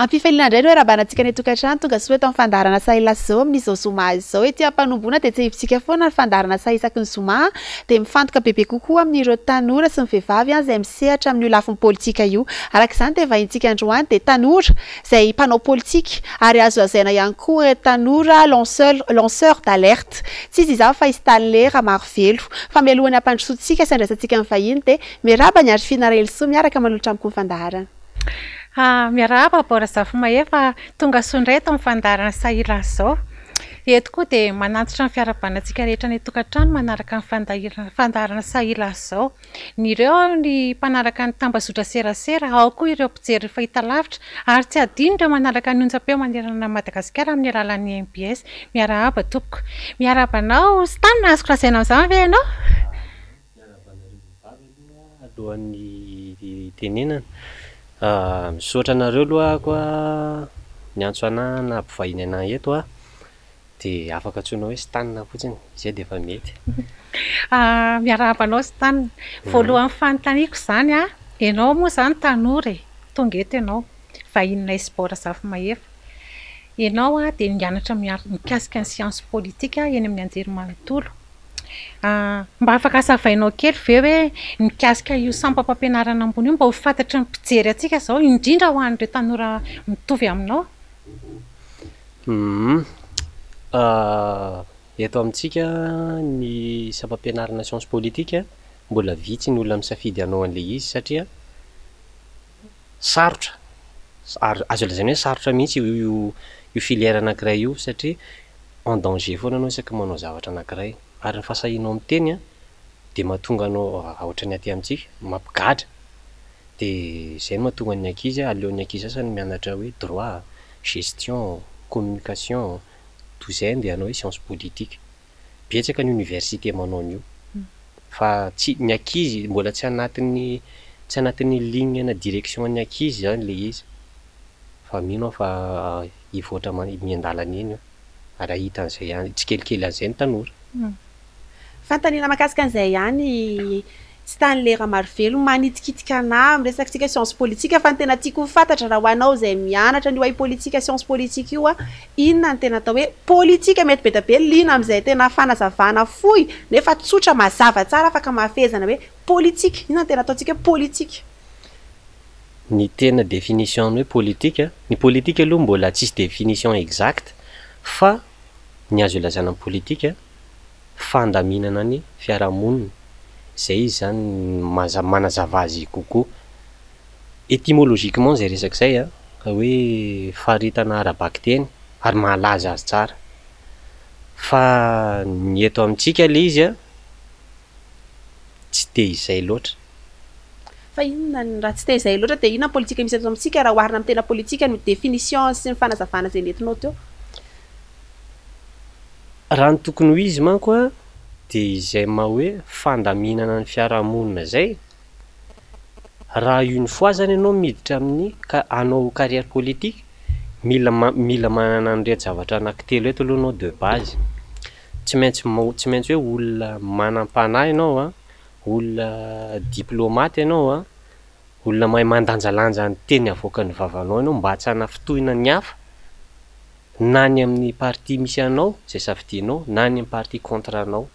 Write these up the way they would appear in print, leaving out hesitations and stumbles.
Ampifaliana indray no arabanantsika ny tokantrano tonga soa eto amin'ny fandarana sahila zao amin'izao zoma izao ety ampanomboana dia tsy hivitsika foana ny fandarana saha isaky ny zoma dia mifantoka bebe kokoa amin'ireo tanora sy ny vehivavy izay misehatra amin'ny lafin'ny politika io. Araka izany dia vahintsika androany dia tanora izay mpanao politika ary azo lazaina ihany koa tanora lanceur d'alerte. Tsy izy izany fa izy Stanley Ramarvelo fa mialohan'ny hampandrosoantsika sy andrasantsika amin'ny vahiny dia miarahaba ny Arifina Relso miaraka manolotra amiko ny fandarana. Miarahaba Bora Zafimahefa tonga soa eto amin'ny fandarana sahila zao. Eto koa dia manantitra ny fiarabanantsika rehetra ny tokantrano manaraka ny fandarana sahila zao. Ny ireo ny mpanaraka ny tambazotra serasera, ao koa ireo mpijery fahitalavitra ary tsy adino ireo manaraka ny onjam-peo manerana Madagasikara amin'ny alalan'ny MBS. Miarahaba tompoko. Miarahaba anao Stan, azoko lazaina amin'izany ve ianao? Alohan'ny tenenana misaotra anareo aloha koa niantso anahy na mpivahiny anahy eto dia afaka antsoina hoe Stan fotsiny izay dia efa mety. Miarahaba anao Stan. Voalohan'ny fanontaniako izany ianao moa izany tanora tonga eto ianao vahinina Bora Zafimahefa. Ianao dia nianatra mikasika ny siansy politika eny amin'ny anjerimanontolo. Mba afaka hazavainao kely ve hoe mikasika io sampam-pampianarana ambony io mba ho fantatry ny mpijery antsika izao indrindra ho an'ireo tanora mitovy aminao? Eto amintsika ny sampam-pianarana siansy politika mbola vitsy ny olona misafidy anao an'ilay izy satria sarotra, azo lazaina hoe sarotra mihitsy io filière anankiray io satria en danger foana anao isaky manao zavatra anankiray ary ny fahasahianao amin'ny teny dia mahatonga anao ohatra ny aty amintsika mampigadra dia izay no mahatonga ny ankizy aleon'ny ankizy sasany mianatra hoe droit, gestion, communication toy izay dia hanao hoe science politique. Betsaka ny université manao an'io fa tsy ny ankizy mbola tsy anatin'ny ligne na direction ny ankizy zany ilay izy fa mino fa hivoatra miandalana eny ary ahita an'izay ihany tsikelikely an'izay ny tanora. Fantaniana mahakasika an'izay ihany Stanley Ramarvelo manitikitika anahy amin'ny resaka siansy politika fa ny tena tiako fantatra raha ho anao izay mianatra ny hoe politika siansy politika io inona ny tena atao hoe politika mety be da be liana amin'izay tena fanazavana fohy nefa tsotra mazava tsara afaka mahafezana hoe politika, inona ny tena ataontsika hoe politika? Ny tena définition hoe politika, ny politika aloha mbola tsisy définition exacte fa ny azo ilazana amin'ny politika fandaminana ny fiarahamonina. Izay izy zany manazava azy kokoa. Étymologiquement izay resaka izay hoe faritana ara-baky-teny ary mahalaza azy tsara. Fa ny eto amintsika ilay izy tsy dia izay loatra. Fa inona raha tsy dia izay loatra dia inona politika misy eto amintsika raha oharina amin'ny tena politika ny définition sy ny fanazavana izay nentinao teo? Raha ny tokony ho izy manko dia izay hoe fandaminana ny fiarahamonina zay. Raha une fois zany ianao miditra amin'ny hanao carrière politique mila manana an'ireto zavatra anankitelo eto aloha anao de base. Tsy maintsy hoe olona manam-panahy ianao olona diplomate ianao olona mahay mandanjalanja ny teny avoaka ny vavanao ianao mba tsy hanafitohina ny hafa na ny amin'ny parti misy anao izay safidianao na ny amin'ny parti contre anao.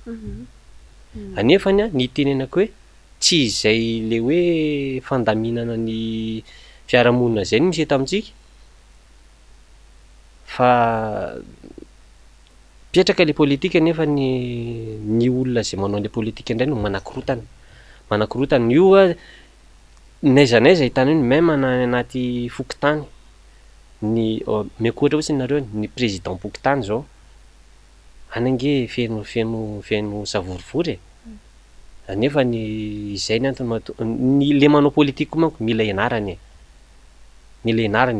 Anefany ny tenenako hoe tsy izay le hoe fandaminana ny fiarahamonina izay no misy eto amintsika fa petraka ilay politika nefa ny olona izay manao ilay politika indray no manakorotana io n'aiza n'aiza hitany hoe même anaty fokontany miakoatra fotsiny nareo ny président pokotany zao anange feno savorivory nefa izay ny antony le manao politika manko mila ianarany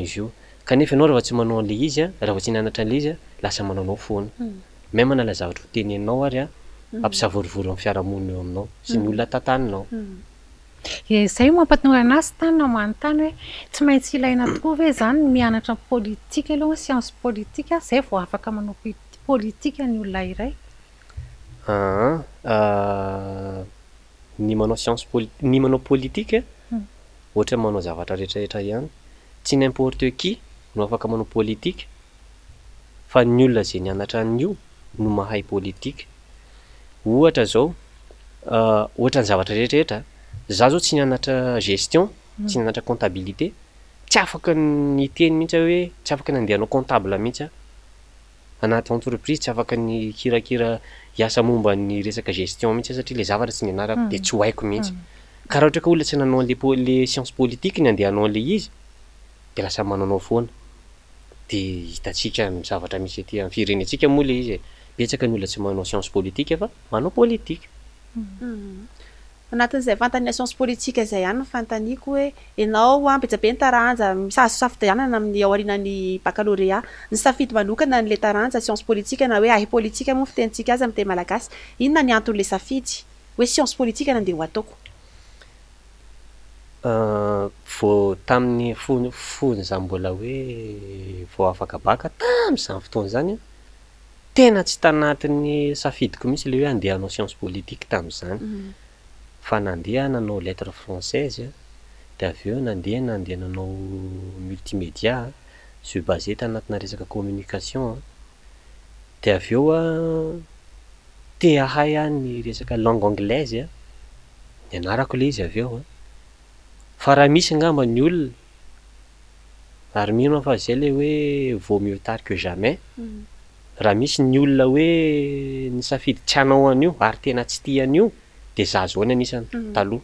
izy io kanefa ianao raha tsy manao an'ilay izy raha tsy nianatra an'ilay izy lasa mananao foana même na zavatra ho teneninao ary ampisavorivory amin'ny fiarahamonina eo aminao sy ny olona tantaninao. Izay mampatonga anazy tanina manontany hoe tsy maintsy ilaina tokoa ve zany mianatra politika aloha siansy politika izay vao afaka manao politika ny olona iray? Ny manao siansy politika, ny manao politika ohatra manao zavatra rehetrarehetra ihany, tsy n'importe qui no afaka manao politika fa ny olona zay nianatra an'io no mahay politika. Ohatra zao ohatra ny zavatra rehetrarehetra, za zao tsy nianatra gestion, tsy nianatra comptabilité, tsy afaka ny teny mihitsy hoe tsy afaka ny andehanao comptable mihitsy anaty entreprise, tsy afaka ny kirakira hiasa momba ny resaka gestion mihitsy satria le zavatra tsy nianarako de tsy ho haiko mihitsy. Ka raha ohatra ka olona tsy nanao le science politique ny andehanao an'le izy de lasa mananao foana. De hitantsika ny zavatra misy aty amin'ny firenentsika moa le izy betsaka ny olona tsy manao science politique fa manao politique. Anatin'izay fantania science politique izay ihany no fantaniko hoe ianao betsabe ny taranja safidianana amin'ny ao aorianan'ny baccalauréat, ny safidy manokana n'le taranja science politique na hoe ahy politika moa fitentsika azy amin'ny teny malagasy, inona ny anton'le safidy hoe science politique nandeha ho ataoko? Vao tamin'ny fony za mbola hoe vao afaka baka tamin'izany fotoana zany tena tsy tanatin'ny safidiko mihitsy le hoe andeha hanao science politique tamin'izany. Fa nandeha nanao lettre française de avy eo nandeha nanao multimédia, je basé tanatina resaka communication de avy eo te ahay ny resaka langue anglaise nianarako le izy avy eo fa raha misy angamba ny olona ary mino fa zay le hoe vaut mieux tard que jamais. Raha misy ny olona hoe ny safidy tsy hanao an'io ary tena tsy tia an'io de za zao ny anisany taloha.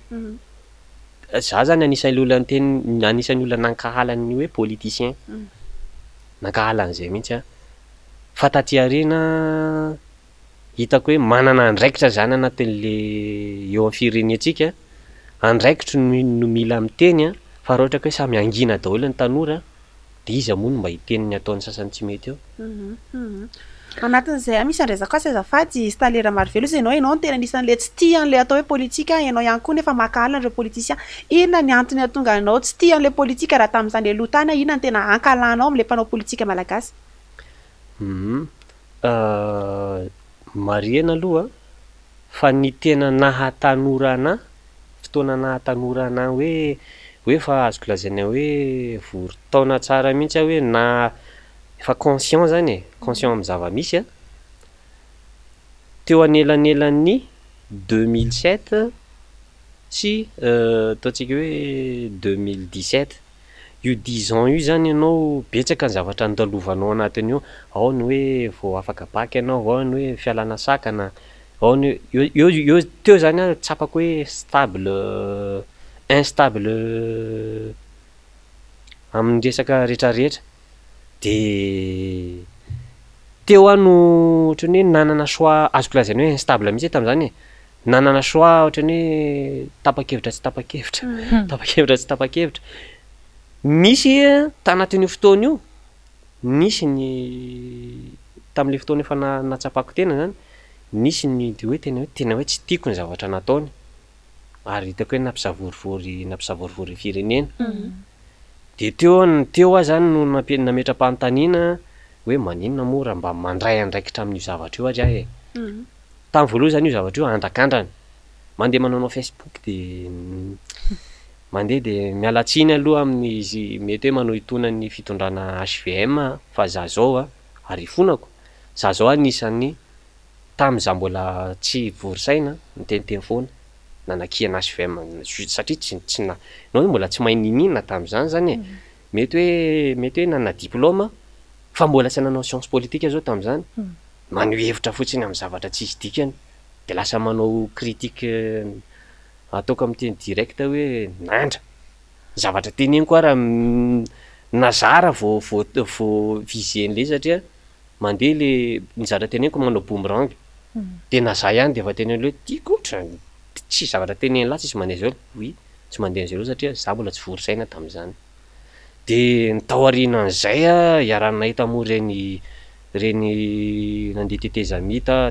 Za zany anisan'ny olona teny anisan'ny olona nankahala ny hoe politicien, nankahala an'izay mihitsy fa taty aoriana hitako hoe manana andraikitra zany anatin'le eo amin'ny firenentsika, andraikitra no mila miteny fa raha ohatra ka hoe samy angina daholo ny tanora de izy amono mba hiteniny ataon'ny sasany tsy mety eo. Anatin'izay misy andrezaka koa azafady sy talera marivelo izy ianao no tena anisan'le tsy tia an'le atao hoe politika, ianao ihany koa nefa mankahala an'ireo politicien. Inona ny antony ahatonga anao tsy tia an'le politika raha tamin'izany aloha tany, inona ny tena ankalanao amin'le mpanao politika malagasy? Marihana aloha fa ny tena nahatanora anahy, fotoana nahatanora anahy hoe fa azoko lazaina hoe voron-taona tsara mihitsy hoe na efa conscient zany conscient amin'ny zava-misy teo anelanelan'ny 2007 sy ataontsika hoe 2017 io 10 ans io zany ianao betsaka ny zavatra andalovanao anatin'io, ao ny hoe vao afaka baky ianao, ao ny hoe fialana sakana, ao ny eo teo zany tsapako hoe stable instable amin'ny resaka rehetrarehetra de teo no ohatrany hoe nanana choix azoko lazaina hoe instable mihitsy tamin'izany nanana choix ohatrany hoe tapa-kevitra tsy tapa-kevitra tapa-kevitra tsy tapa-kevitra. Misy tanatin'io fotoana io nisy ny tamin'le fotoana efa natsapako tena zany nisy ny de hoe tena hoe tsy tiako ny zavatra nataony ary hitako hoe nampisavorivory firenena. De teo aho zany no nametra-panontaniana hoe maninona moa raha mba mandray andraikitra amin'io zavatra io ary ahy tamin'ny voalohany zany io zavatra io andrakandrana mandeha manao Facebook de mandeha de mialatsiny aloha amin'ny izy mety hoe manao hitonany fitondrana HVM fa za zao ary fonako za zao anisan'ny tamin'iza mbola tsy vorisaina niteniteny foana nanakiana HVM satria tsy nao mbola tsy mahay ninina tamin'izany zany mety hoe nana diplôma fa mbola tsy nanao science politique zao tamin'izany maneho hevitra fotsiny amin'ny zavatra tsisy dikany de lasa manao critique ataoko amin'ny teny direct hoe nandra zavatra teneniko raha nazara vao visen'le satria mandeha le nizara teneniko manao boomerang de naza ihany de efa teneny hoe tiakotra tsy zavatra teneny lahy tsisy mandeha zao oui tsy mandeha zero satria za mbola tsy vorisaina tamin'izany de ny tao aorianan'izay iarahana nahita moa reny nandeha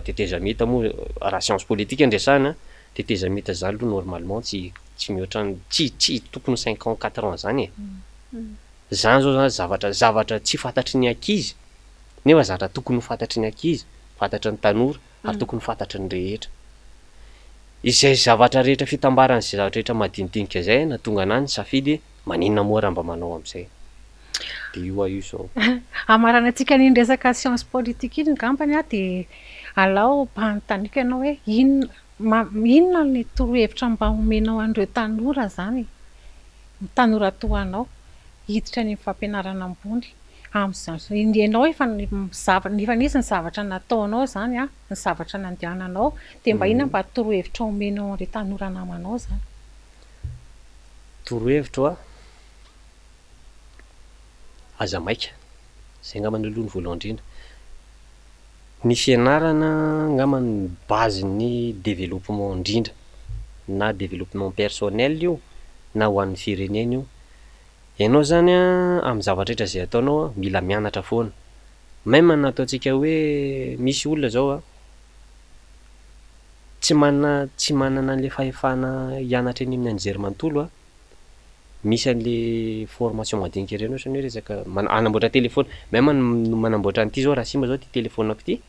tetezamita moa raha science politique andresana tetezamita zany aloha normalement tsy mihoatra tsy tokony 5 ans 4 ans zany zany zao zany zavatra tsy fantatry ny ankizy nefa zavatra tokony ho fantatry ny ankizy, fantatry ny tanora ary tokony fantatry ny rehetra. Izay zavatra rehetra fitambarana izay zavatra rehetra madinidinika izay natonga anahy ny safidy maninona moa raha mba manao amin'izay. de io io zao amarana antsika ny resaka science politique iny ngambany a dia alao mpanotanika ianao hoe inona ny torohevitra mba homenao an'ireo tanora zany tanora toanao hiditra ny fampianarana ambony amin'izany ianao efa nefa nisy ny zavatra nataonao zany a ny zavatra nandehananao dia mba inona mba torohevitra homenao an'ireo tanora namanao zany torohevitro a aza maika zay ngamba ny aloha ny voalohany indrindra ny fianarana ngamba ny base ny développement indrindra na développement personnel io na ho an'ny firenena io ianao zany a amin'ny zavatra rehetra zay ataonao a mila mianatra foana même nataontsika hoe misy olona zao a tsy manana an'le fahefana hianatra eny amin'ny anjerimanontolo a misy an'le formation madinika ireny ohatrany hoe resaka anamboatra téléphone même manamboatra an'ity zao raha simba zao ty téléphone-ako ity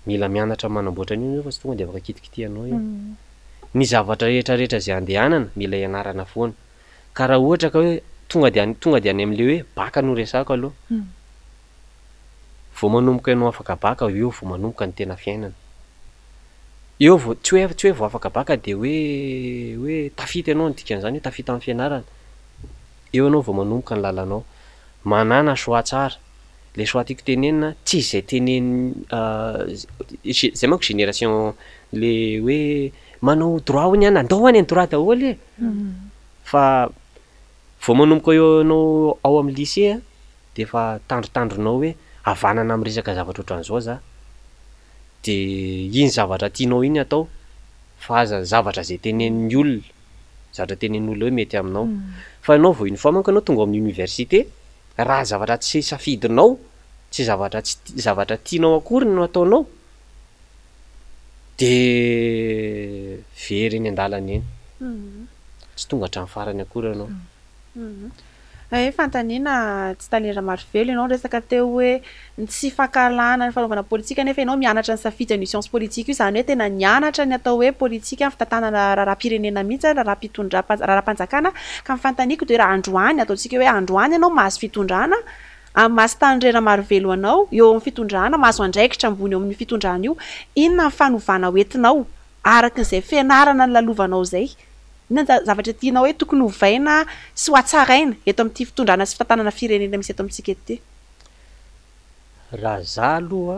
mila mianatra manamboatra an'io fa tsy tonga de afaka kitikitianao io ny zavatra rehetrarehetra zay andehanana mila ianarana foana ka raha ohatra ka hoe tonga de any am'le hoe baka no resako aloha vao manomboka ianao afaka baka eo vao manomboka ny tena fiainana eo vao tsy hoe vao afaka baka de hoe tafita ianao ny dikan'izany hoe tafita amin'ny fianarana eo anao vao manomboka ny lalanao manana choix tsara le choix tiako tenenina tsy zay teneny zay manko génération le hoe manao droit hony any andao any droit daholo e fa vao manomboka eo anao ao amin'ny lycée a de efa tandrotandronao hoe havanana amin'ny resaka zavatra ohatran'izao za de iny zavatra tianao iny atao fa aza zavatra zay tenenin'ny olona zavatra tenenin'ny olona hoe mety aminao fa ianao vao une fois manko anao tonga amin'ny université raha zavatra tsy safidinao tsy zavatra tianao akory no ataonao de very eny an-dalana eny tsy tonga hatramin'ny farany akory ianao fantaniana tsy talera maro velo ianao resaka teo hoe tsy fankalana ny fanaovana politika nefa ianao mianatra ny safidy ny science politique io zany hoe tena nianatra ny atao hoe politika fitantanana raharam-pirenena mihitsy raharam-panjakana ka mifantaniako de raha androany ataontsika hoe androany ianao mahazo fitondrana mahazo tanindrena maro velo anao eo amin'ny fitondrana mahazo andraikitra ambony eo amin'ny fitondrana io inona ny fanovana hoentinao arakin'izay fianarana ny lalovanao zay inona zavatra tianao hoe tokony hovaina sy ho atsaraina eto amin'ity fitondrana sy fitantanana firenena misy eto amintsika ety raha za aloha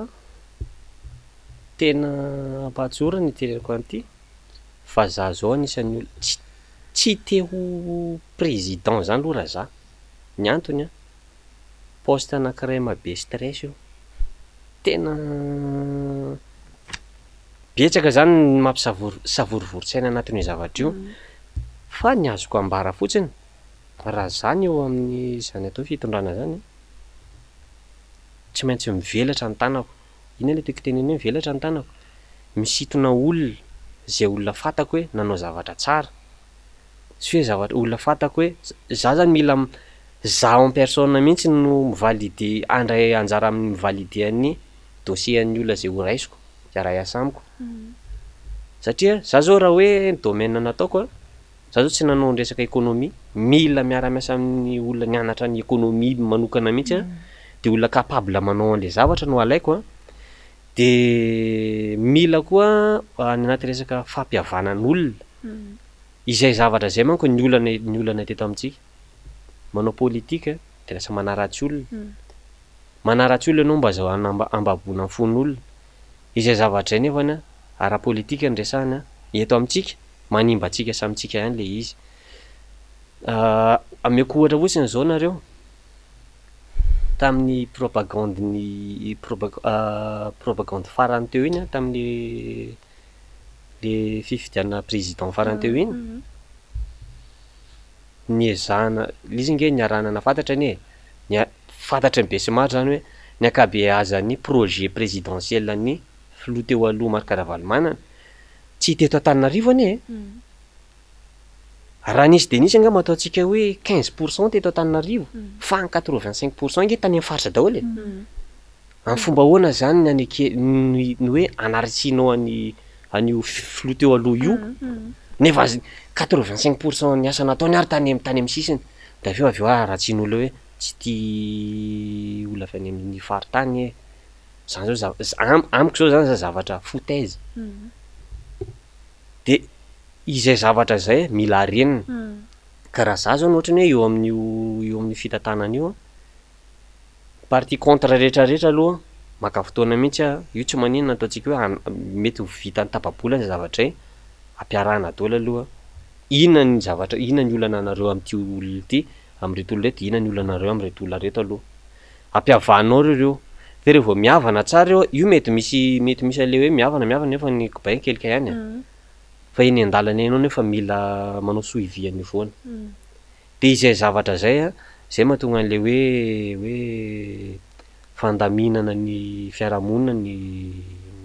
tena ampahatsora ny tereko an'ity fa za zao anisan'ny olo tsy te ho président zany aloha raha za ny antony a poste anankiray mabe stress io tena betsaka zany mampisavorovoro-tsaina anatin'io zavatra io fa ny azoko ambara fotsiny raha zany eo amin'ny zany atao fitondrana zany tsy maintsy mivelatra ny tanako ina le tiako teneny hoe mivelatra ny tanako misintona olona zay olona fantako hoe nanao zavatra tsara sy hoe zavatra olona fantako hoe za zany mila zaho en personne mihitsy no mivalide andray anjara amin'ny mivalide an'ny dossier an'ny olona zay ho raisiko raha iasa amiko satria za zao raha hoe ny domaine nataoko a za zao tsy nanao ny resaka économie mila miara-miasa amin'ny olona nianatra ny économie manokana mihitsy a de olona capable manao an'le zavatra no alaiko a de mila koa ny anaty resaka fampihavanan'olona izay zavatra zay manko ny olana teto amintsika manao politika de lasa manaratsy olona manaratsy olona anao mba zao ambabona ny fon'olona izay zavatra zay nefany a ara-politika ny resahana eto amintsika manimba antsika samitsika ihany le izy ameko ohatra fotsiny zao nareo tamin'ny propagande farany teo iny a tamin'ny le fifidiana président farany teo iny niezahana izy nge niaranana fantatra anie fantatra ny be sy maro zany hoe ny akabeazan'ny projet présidentiel ny filoha teo aloha Marc Ravalomanana tsy teto Antananarivo anie raha nisy de nisy angamba ataontsika hoe 15% teto Antananarivo fa ny 85% nge tany amin'ny faritra daholo amin'ny fomba ahoana zany ny hoe anaritsianao an'io filoha teo aloha io nefa 85% ny asa nataony ary tany amin'ny sisiny de aveo ratsian'olona hoe tsy tia olona avy any amin'ny faritany e zany zao amiko zao zany za zavatra foutaise de izay zavatra zay mila renina ka raha za zao ohatra ny hoe eo amin'ny fitantanana io partie contre rehetrarehetra aloha maka fotoana mihitsy io tsy maninona ataontsika hoe mety ho vitany tapabolana zavatra zay ampiarahana daholo aloha inona ny zavatra inona ny olana anareo amin'ity olona ity amin'reto olona reto inona ny olanareo amin'reto olona reto aloha ampiavanao reo de rehefa miavana tsara eo io mety misy ale hoe miavana nefa ny kobainy kelika ihany fa eny an-dalana enao nefa mila manao suivi anevoana de izay zavatra zay zay mahatonga an'le hoe fandaminana ny fiarahamonina ny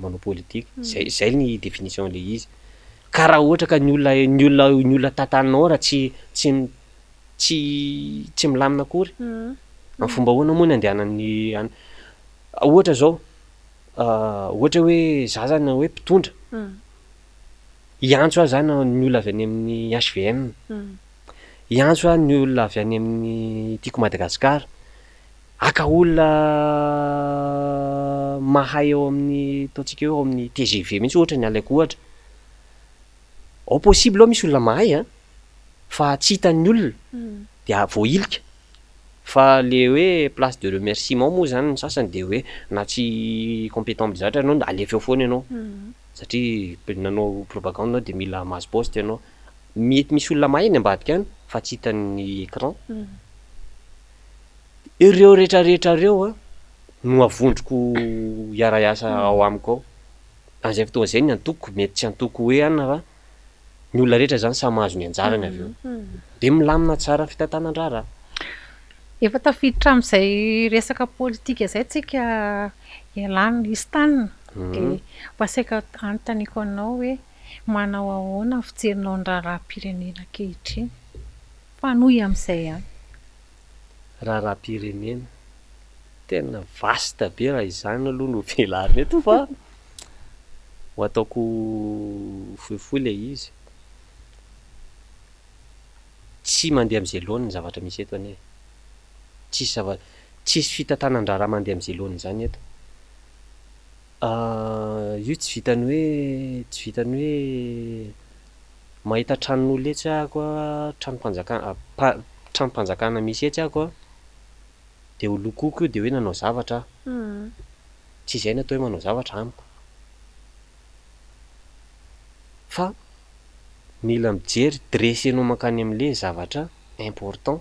manao politika zay ny définition le izy ka raha ohatra ka ny olona tantaninao raha tsy milamina akory amin'ny fomba ahoana moa ny andehanany ohatra zao ohatra hoe za zany hoe mpitondra iantso aho zany ny olona avy any amin'ny HVM iantso aho ny olona avy any amin'ny tiako Madagasikara aka olona mahay eo amin'ny ataontsika eo amin'ny TGV mihitsy ohatra ny alaiko ohatra au possible ao misy olona mahay fa tsy hitan'ny olona de voailika fa le hoe place de remerciement moa zany ny sasany de hoe na tsy compétent bizatra ianao alefa eo foana ianao satria nanao propagande de mila masse poste ianao mety misy olona mahay ny ambadika any fa tsy hitan'ny écran ireo rehetrarehetra reo no avondroko iara-iasa ao amiko ao an'izay fotoana zay ny antoko mety tsy antoko hoe ana fa ny olona rehetra zany samy mahazo ny anjarany avy eo de milamina tsara fitantanan-draharaha efa tafiditra amin'izay resaka politika zay tsika ialany isy tanina de mbasaika anontaniako anao hoe manao ahoana ny fijerinao ny raharaha-pirenena ankehitriny fanohy amin'izay ihany raharaha-pirenena tena vaste be raha izany aloha no velariny eto fa ho ataoko fohifohy le izy tsy mandeha amin'izay loany ny zavatra misy eto anie tsisy fitantanan-draharaha mandeha amin'izay loany zany eto io tsy vitany hoe mahita tranon'olona etsy ahako trano-mpanjakana misy etsy ahako de ho lokoko io de hoe nanao zavatra tsy izay natao hoe manao zavatra amiko fa mila mijery dressenao mankany amin'le zavatra important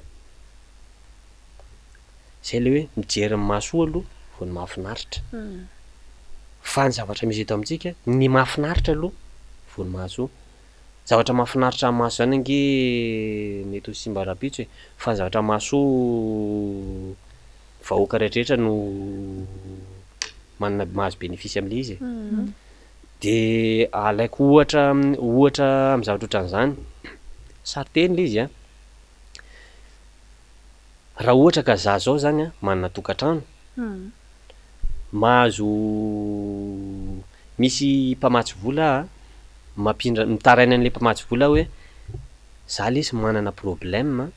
zay le hoe mijery ny mahasoa aloha vao ny mahafinaritra fa ny zavatra misy eto amintsika ny mahafinaritra aloha vao ny mahasoa zavatra mahafinaritra amin'ny maso zany ange mety ho simba rapitso fa ny zavatra mahasoa vahoaka rehetrarehetra no manana mahazo bénéfice amin'le izy de alaiko ohatra amin'ny zavatra ohatran'izany sariteny le izy raha ohatra ka za zao zany manana tokantrano mahazo misy mpamatsy vola mitaraina an'le mpamatsy vola hoe za lesy manana problème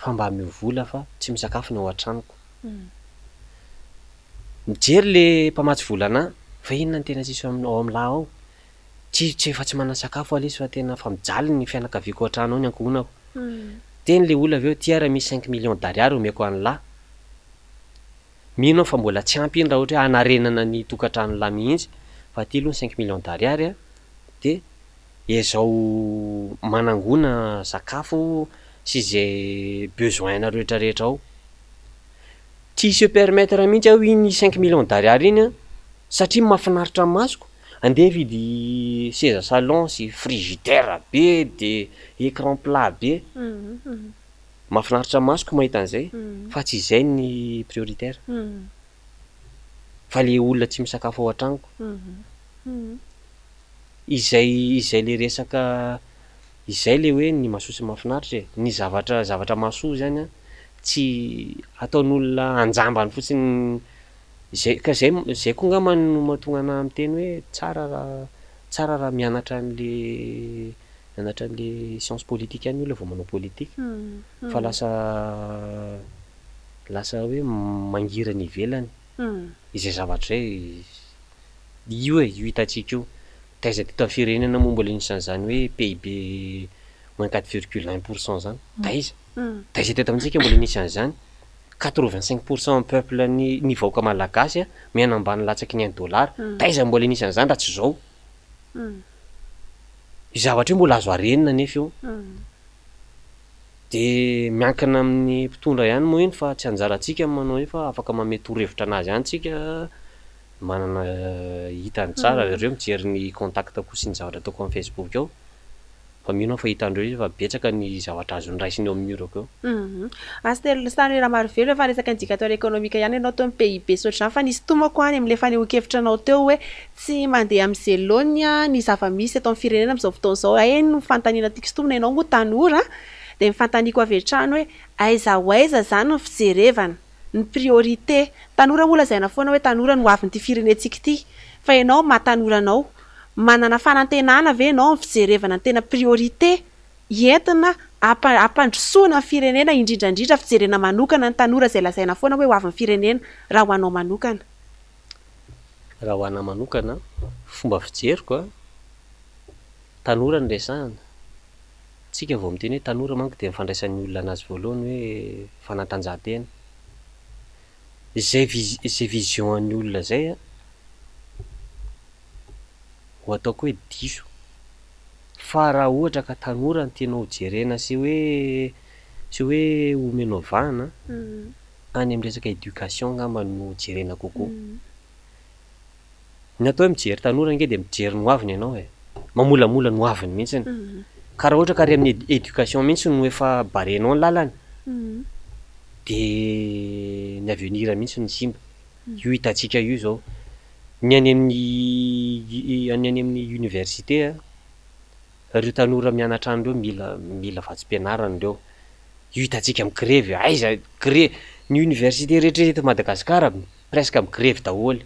fa mba mio vola fa tsy misakafo ny ao an-tranoko mijery le mpamatsy volana fa inona ny tena tsisy ao amin'lahy ao tsy efa tsy manana sakafo alesy fa tena fa mijaly ny fianakaviako an-trano ao ny ankohonako teny le olona aveo tia raha misy 5 millions d'ariary omeko an'lahy mino fa mbola tsy ampy iny raha ohatra hoe anarenana ny tokantrano lahy mihitsy fa ty aloha 5 millions d'ariary de ezao manangona sakafo sy zay besoin-na rehetrarehetra ao tsy se permettre mihitsy aho iny 5 millions d'ariary iny satria mahafinaritra ny masoko andeha vidy seza salon sy frigidaire be de écran plat be mahafinaritra ny masoko mahita an'izay fa tsy izay ny prioritaire fa le olona tsy misakafo ao an-tranoko izay le resaka izay le hoe ny mahasoa sy mahafinaritra ny zavatra mahasoa zany tsy ataon'olona anjambany fotsiny zay koa angambany no mahatonga ana miteny hoe tsara raha mianatra an'le science politique ihany olona vao manao politika fa lasa lasa hoe mangirana ivelany izay zavatra hoe io hitantsika io taiza teto amin'ny firenena moa mbola inisan'izany hoe PIB moins 4,1% zany taiza teto amintsika mbola inisan'izany 85% peuple ny vahoaka malagasy mianambany latsaky ny $1 taiza mbola inisan'izany raha tsy zao zavatra hoe mbola azo arenina nefa io de miankina amin'ny mpitondra ihany moa iny fa tsy anjarantsika manao hoe fa afaka mamety torohevitra anazy ihany tsika manana hitany tsara ireo mijery ny contact ko sy ny zavatra ataoko amin'ny Facebook ao fa mino fa hitandreo izy fa betsaka ny zavatra azony raisiny eo amin'ny muroko eo Sany raha maro velo fa resaka indicateur économique ihany ianao teo amin'ny PIB sotra fa nisy tomako any amin'ilay fanehoan-kevitranao teo hoe tsy mandeha amin'izay laonya ny zava-misy eto amin'ny firenena amin'izao fotoana izao no fantaniana tiako sy tomona ianao moa tanora dia mifantaniako avy hatrany hoe aiza ho aiza zany ny fijerevana ny priorité tanora moa lazaina foana hoe tanora no avin'ity firenentsika ity fa ianao mahatanoranao manana fanantenana ve ianao ny fijerevana ny tena priorité entina ampandrosoana ny firenena indrindrandrindra fijerena manokana ny tanora izay lazaina foana hoe ho avin'ny firenena raha ho anao manokana raha ho ana manokana fomba fijeriko tanora ny resahana tsika vao miteny hoe tanora manko dia mifandraisan'ny olona anazy voalohany hoe fanatanjahantena izay vision an'ny olona zay ho ataoko hoe diso fa raha ohatra ka tanora ny tenao jerena sy hoe omenao vahana any amin'ny resaka éducation ngamba no jerena kokoa ny atao hoe mijery tanora nge dia mijery no aviny ianao mamolamola no aviny mihitsiny ka raha ohatra ka ry amin'ny éducation mihitsy no efa barenao ny lalany dia ny avenir mihitsy ny simba io hitantsika io zao ny any amin'ny université reo tanora mianatra an'ireo mila vatsim-pianarana ireo io hitantsika amin'ny grevy aiza grevy ny université rehetra eto Madagasikara presque amin'ny grevy daholo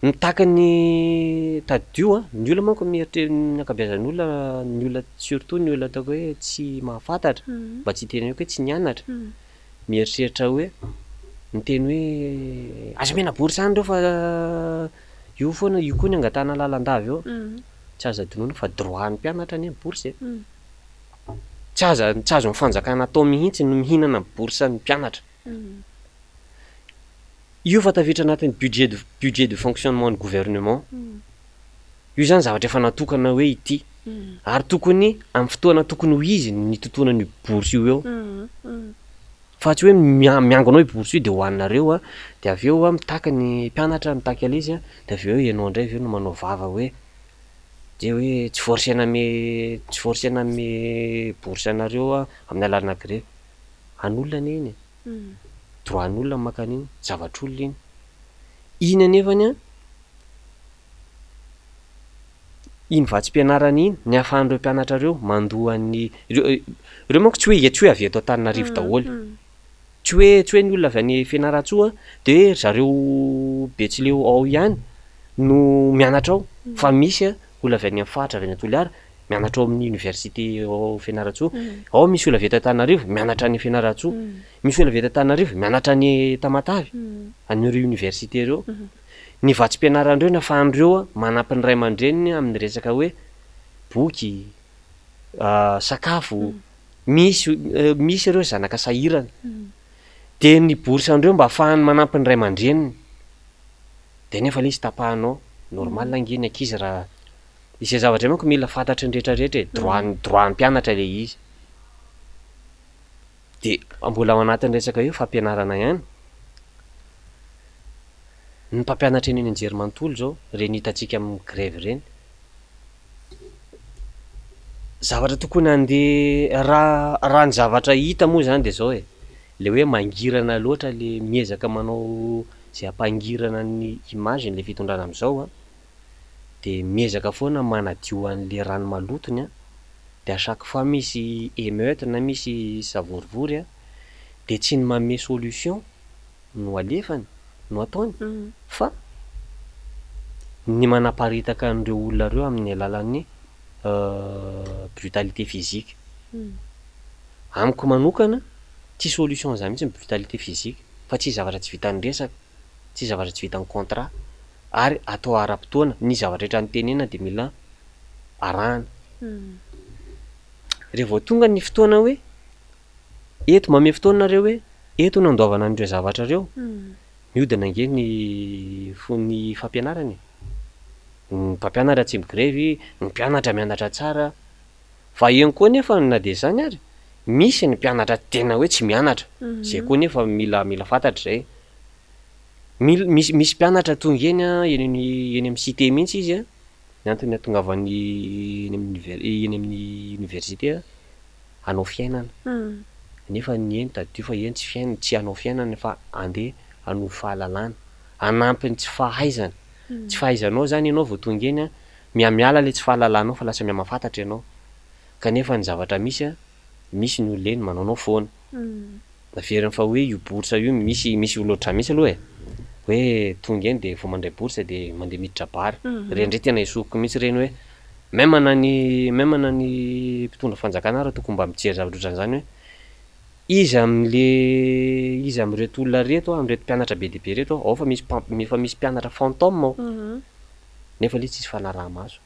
mitaka ny tadio ny olona manko ny ankabeazan'ny olona ny olona surtout ny olona ataoko hoe tsy mahafantatra mba tsy teneniko hoe tsy nianatra mieritreritra hoe miteny hoe azo mena bourse any reo fa io foana io koa ny angatana lalandavy eo tsy azo adinoina fa droit ny mpianatra ny bourse tsy azo mifanjakana atao mihitsy no mihinana ny bourse ny mpianatra io fa tafiditra anatin'ny budget de fonctionnement ny gouvernement io zany zavatra efa natokana hoe ity ary tokony amin'ny fotoana tokony ho izy ny totoana ny bourse io eo fa tsy hoe miangonao i bourse io dia hoaninareo dia avy eo mitaka ny mpianatra mitaka alizy dia avy eo ianao indray avy eo no manao vava hoe dia hoe tsy forcena me bourse anareo amin'ny alalana grevy an'olona iny droit an'olona makan'iny zavatr'olona iny anefany iny vatsim-pianarana iny ny ahafahan'ireo mpianatra reo mandohan'ny ireo manko tsy hoe avy eto Antananarivo daholo tsy hoe ny olona avy any Fianaratsoa dia zareo Betsileo ao ihany no mianatra ao fa misy olona avy any amin'ny faritra avy any Toliara mianatra ao amin'ny université ao Fianaratsoa ao misy olona avy eto Antananarivo mianatra any Fianaratsoa misy olona avy eto Antananarivo mianatra any Tamatavy an'ireo université ireo ny vatsim-pianarandreo ny ahafahan'ireo manampy ny ray aman-dreniny amin'ny resaka hoe boky sakafo misy ireo zanaka sahirana dia ny bourse andreo mba ahafahany manampy ny ray aman-dreniny dia nefa ilay izy tapahanao normal ange ny ankizy raha izay zavatra manko mila fantatry ny rehetrarehetra droit ny mpianatra ilay izy dia mbola ao anatin'ny resaka io fampianarana ihany ny mpampianatra eny anjery manontolo zao reny hitantsika amin'ny grève ireny zavatra tokony andeha raha ny zavatra hita moa zany dia zao le hoe mangirana loatra le miezaka manao zay ampangirana ny image n'le fitondrana amin'izao dia miezaka foana manadio an'le rano malotony dia chaque fois misy émeute na misy savorivory dia tsy ny manome solution no alefany no ataony fa ny manaparitaka an'ireo olona ireo amin'ny alalan'ny brutalité physique amiko manokana tsy solution zany mihitsy ny brutalité physique fa tsy zavatra tsy vitan'ny resaka tsy zavatra tsy vitan'ny contrat ary atao ara-potoana ny zavatra rehetra nytenena de mila arahana rehefa vao tonga ny fotoana hoe eto mame fotoanareo hoe eto no andoavana an'ireo zavatra reo miodina nge ny fampianarany ny mpampianatra tsy migrevy ny mpianatra mianatra tsara fa eny koa nefa na de zany ary misy ny mpianatra tena hoe tsy mianatra zay koa nefa mila fantatra zay misy mpianatra tonga eny amin'ny cité mihitsy izy a ny antony atongavany eny amin'ny université anao fiainana nefa ny eny tadio fa eny tsy fiainana tsy anao fiainana fa andeha ano fahalalana anampiny tsy fahaizana tsy fahaizanao zany ianao vao tonga eny a miamiala le tsy fahalalanao fa lasa miamafantatra ianao kanefa ny zavatra misy a misy ny olona eny manaonao foana averiny fa hoe io bourse io misy oloatra misy aloha e hoe tonga eny de vao mandray bourse de mandeha miditra bary reny ndray tena isoko mihitsy reny hoe même na ny mpitondra fanjakana raha tokony mba mijery zavatra ohatran'izany hoe izy am'ireto olona reto am'ireto mpianatra be dehibe reto ao fa misy mpianatra fantôme ao nefa le tsisy fanaraha-maso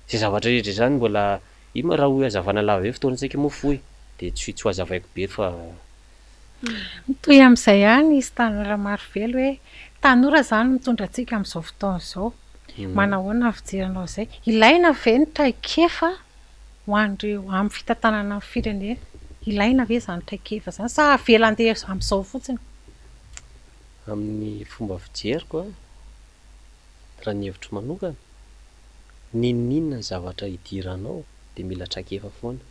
zay zavatra rehetra zany mbola ino raha hoe azavana lava hoe fotoanantsika moa fohy de tsy ho azavaiko be fa toy amin'izay ihany isy tanora maro velo hoe tanora zany mitondra antsika amin'izao fotoana izao manahoana ny fijeranao izay ilaina ve ny traikefa ho an'ireo amin'ny fitantanana amin'ny firenena ilaina ve zany traikefa zany sa avela andeha amin'izao fotsiny amin'ny fomba fijeriko raha ny hevitro manokana ninona ny zavatra hidiranao de mila traikefa foana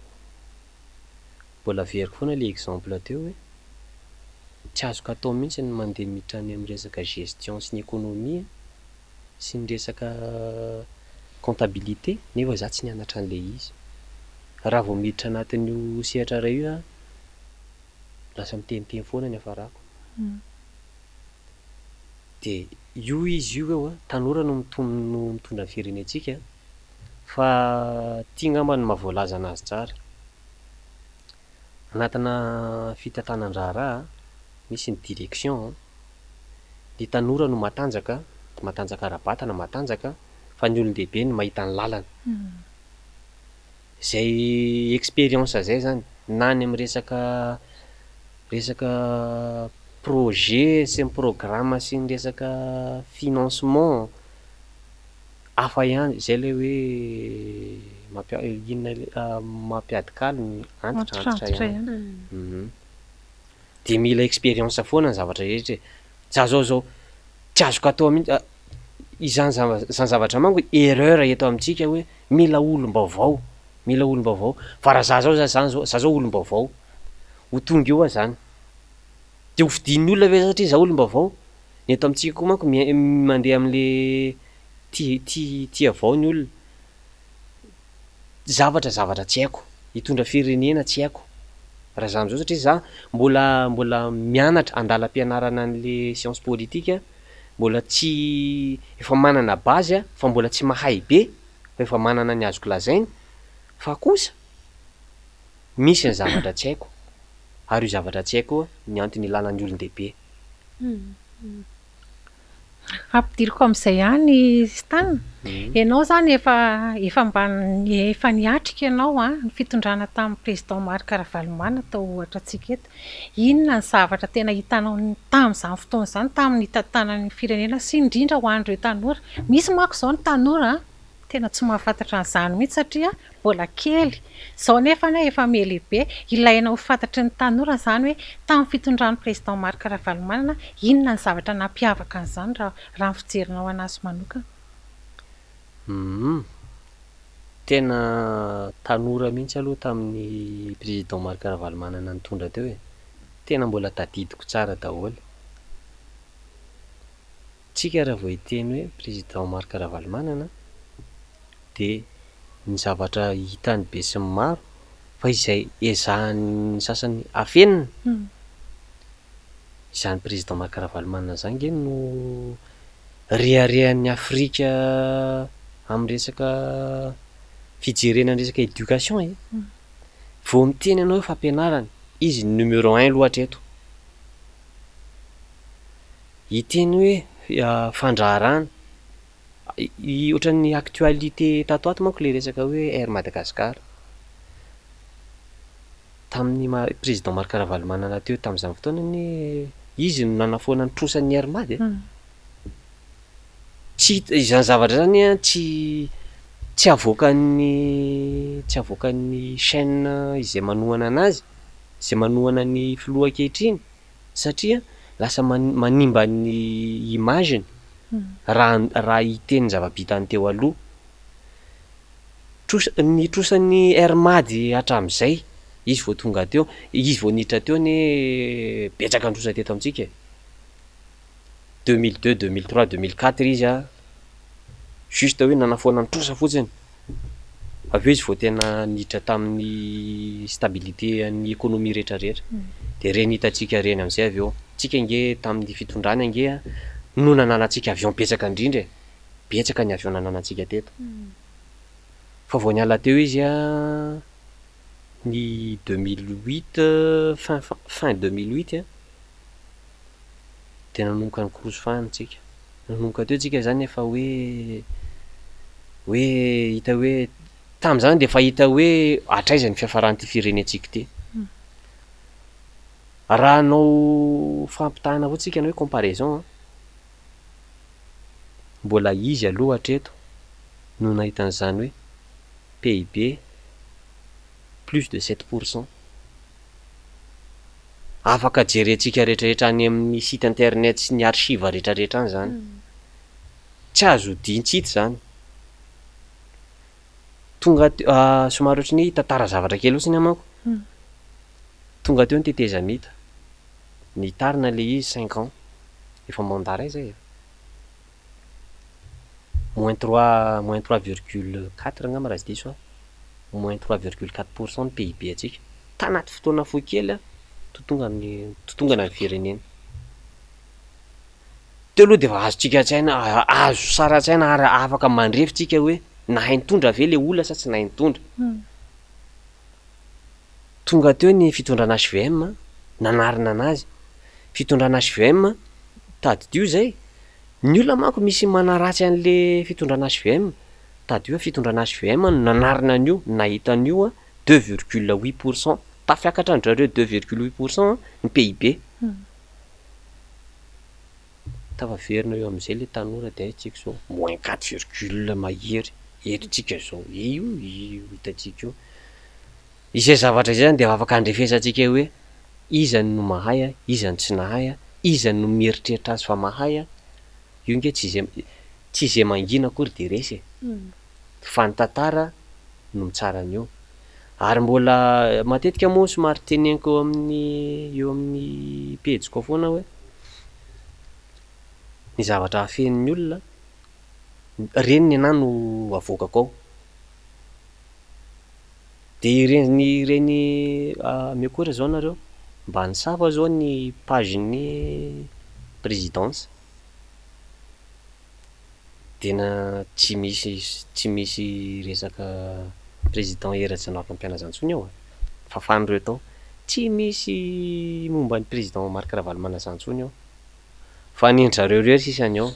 mbola veriko foana le exemple teo hoe tsy azoko atao mihitsy ny mandeha miditra any amin'ny resaka gestion sy ny économie sy ny resaka comptabilité nefa za tsy nianatra an'le izy raha vao miditra anatin'io sehatra ray io a lasa miteniteny foana ny afarako de io izy io eo a tanora no mitondra ny firenentsika fa tia ngamba ny mahavoalaza anazy tsara anatina fitantanan-draharaha misy ny direction ny tanora no matanjaka ara-batana matanjaka fa ny olon-dehibe ny mahita ny lalana zay expérience zay zany na ny amin'ny resaka projet sy ny programme sy ny resaka financement hafa ihany zay le hoe mampiadikaly ny antitra ihany de mila expérience foana ny zavatra rehetra za zao tsy azoko atao mihitsy izany zavatra manko erreur eto amintsika hoe mila olom-baovao fa raha za zao olom-baovao ho tonga eo a zany de ho fidin'ny olona ve satria za olom-baovao ny eto amintsika koa manko mandeha am'le tia avao ny olona zavatra tsy haiko hitondra firenena tsy haiko raha za am'izao satria za mbola mianatra andalam-pianarana an'le science politique mbola tsy efa manana base a fa mbola tsy mahay be fa efa manana ny azoko lazainy fa kosa misy ny zavatra tsy haiko ary io zavatra tsy haiko ny antony ilanan'ny olon-dehibe ampidiriko amin'izay ihany stana ianao zany efa niatrika ianao ny fitondrana tamin'ny président Marc Ravalomanana tao ohatra antsika eto inona ny zavatra tena hitanao tamin'izany fotoana izany tamin'ny hitantanan'ny firenena sy indrindra ho an'ireo tanora misy manko izao ny tanora tena tsy mahafantatra an'izany mihitsy satria mbola kely zao nefa efa mihalehibe ilaina ho fantatry ny tanora zany hoe tamin'ny fitondran'ny président Marc Ravalomanana inona ny zavatra nampiavaka an'izany raha ny fijerinao anazy manokana tena tanora mihitsy aloha tamin'ny président Marc Ravalomanana nitondra teo hoe tena mbola tadidiko tsara daholo tsika raha vao hiteny hoe président Marc Ravalomanana de ny zavatra hitany be sy ny maro fa izay ezahan'ny sasany afenina izany président Marc Ravalomanana zany nge no reharehan'ny Afrika amin'ny resaka fijerena ny resaka éducation vao miteny ianao hoe fampianarana izy numéro 1 loatra eto hiteny hoe fandraharana ohatran'ny actualité tato ato manko le resaka hoe Air Madagascar tamin'ny président Marc Ravalomanana teo tamin'izany fotoanany izy no nanafoana ny trosan'ny Air Mad tsy izany zavatra zany a tsy avoakan'ny chaîne izay manohana anazy izay manohana ny filoha ankehitriny satria lasa manimba ny imaginy raha hiteny zava-bitany teo aloha ny trosan'ny Air Mad hatramin'izay izy vao tonga teo izy vao niditra teo ny betsaka ny trosa teto amintsika 2002 2003 2004 izy juste hoe nanafoana ny trosa fotsiny avy eo izy vao tena niditra tamin'ny stabilité ny économie rehetrarehetra de reny hitatsika reny amin'izay avy eo tsika nge tamin'ny fitondrany ange no nananantsika avion betsaka indrindra betsaka ny avion nananantsika teto fa vao niala teo izy ny 2008 fin 2008 de nanomboka ny krosofanytsika nanomboka teo tsika zany efa hoe hita hoe tamin'izany de efa hita hoe atraizany fiafaran'ity firenentsika ty raha anao fampitahana avao tsika na hoe comparaison mbola izy aloha hatreto no nahitan'izany hoe PIB plus de 7%. Afaka jerentsika rehetrarehetra any amin'ny site internet sy ny archive rehetrarehetra any zany tsy azo dintsity zany tonga somary ohatran'ny tantara zavatra kely otsiny amanko tonga teo ny teteza mita ny tarina le izy 5 ans efa mandara zay moins 3,4 ngamba raha sy diso moins 3,4% ny PIB atsika tanaty fotoana fohy kely totongana ny firenena teo aloha de efa azontsika tsaina azo sara tsaina ary afaka mandrefitsika hoe nahay nitondra ve le olona sa tsy nahay nitondra tonga teo ny fitondrana HVM nanarina anazy fitondrana HVM taddio zay ny olona manko misy manaratsy an'le fitondrana HVM taddio fitondrana HVM nanarina an'io nahita an'io 2,8% tafiakatra andrareo 2,8% ny PIB tafaverina eo amin'izay le tanora de tsika zao moins 4, mahery etotsika zao io hitatsika io izay zavatra izay zany de afaka andrefesantsika hoe izany no mahay izany tsy nahay izany no mieritreritra azy fa mahay io nge tsy izay mangina akory de resy fa ny tantara no mitsara an'io ary mbola matetika moa somary teneniko eo amin'ny pejiko foana hoe ny zavatra hafen'ny olona reny ny anah no avoakako ao de reny miakory zao nareo mba nisafa zao ny page-ny présidence tena tsy misy resaka président eratsy na fampianazantsony ao fa fanireo tao tsy misy momba ny président Marc Ravalomanana ao fa nendrareo rery sisany ao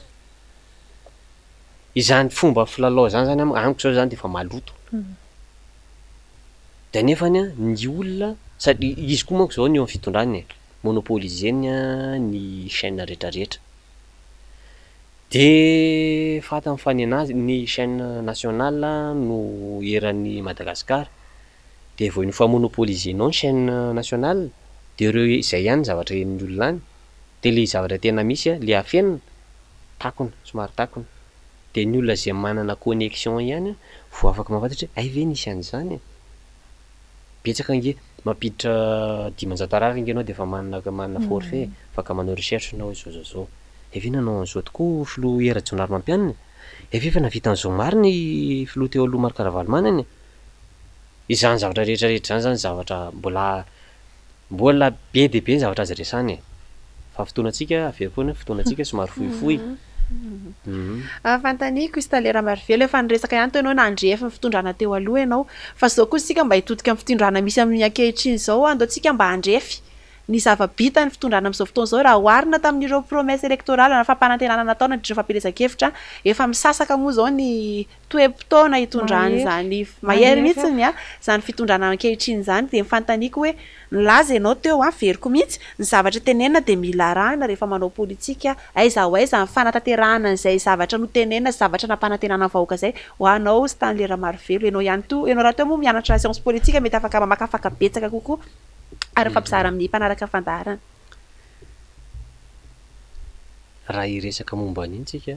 izany fomba filalao zany amiko zao zany de efa maloto de nefany ny olona sady izy koa manko zao ny eo amin'ny fitondrany monopoliseny ny chaîne rehetrarehetra de fata mifany anazy ny chaîne nationale no eran'ny Madagascar de vao nofa monopolisenao ny chaîne nationale de reo izay ihany zavatra hen'ny olona any de le zavatra tena misy le afenina takona somary takona de ny olona zay manana connexion ihany vao afaka mafantatra ay ve nisy an'izany betsaka nge mampiditra 500 ariary nge anao de efa manana forfait afaka manao recherche nao zao efa nanao an'izao tokoa filoha Era-Jonary Mampianina efa navita an'izao maro ny filoha teo aloha Marc Ravalomanana izany zavatra rehetrarehetra zany zavatra mbola be de be ny zavatra azo resany fa fotoanantsika avery foana fotoanantsika somary fohifohy Fantaniko izy talera marivelo efa niresaka ihany teo ianao nandrefy ny fitondrana teo aloha ianao fa zao koa sika mba hitodika amin'ny fitondrana misy amin'ny ankehitriny zao andao tsika mba handrefy ny zava-bita ny fitondrana amin'izao fotoana izao raha oharina tamin'ireo promesse électorale na fampanantenana nataona ditra fampielezan-kevitra efa misasaka moa zao ny toe-potoana hitondrany zany mahery mihitsiny a zany fitondrana ankehitriny zany de mifantaniko hoe nilaza ianao teo veriko mihitsy ny zavatra tenenina de mila arahina rehefa manao politika aiza ho aiza ny fanatanterahana an'izay zavatra no tenenina zavatra nampanantenana vahoaka zay ho anao sy tany lera marivelo ianao ihany to ianao raha teo moa mianatra science politika mety afaka mamakafaka betsaka kokoa ary fampizara amin'ny mpanaraka fandaharana raha iresaka momba an'iny tsika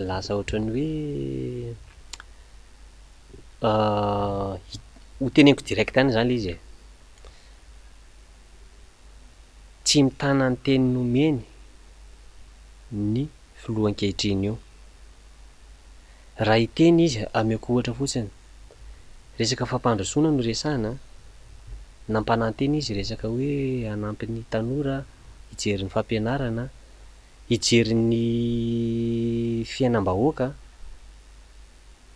lasa ohatrany hoe ho teneniko direct any zany le izy tsy mitana ny teny nomeny ny filohan-kehitriny io raha hiteny izy ameko ohatra fotsiny resaka fampandrosoana no resahana nampananteny izy resaka hoe hanampy ny tanora hijery ny fampianarana hijery ny fiainam-bahoaka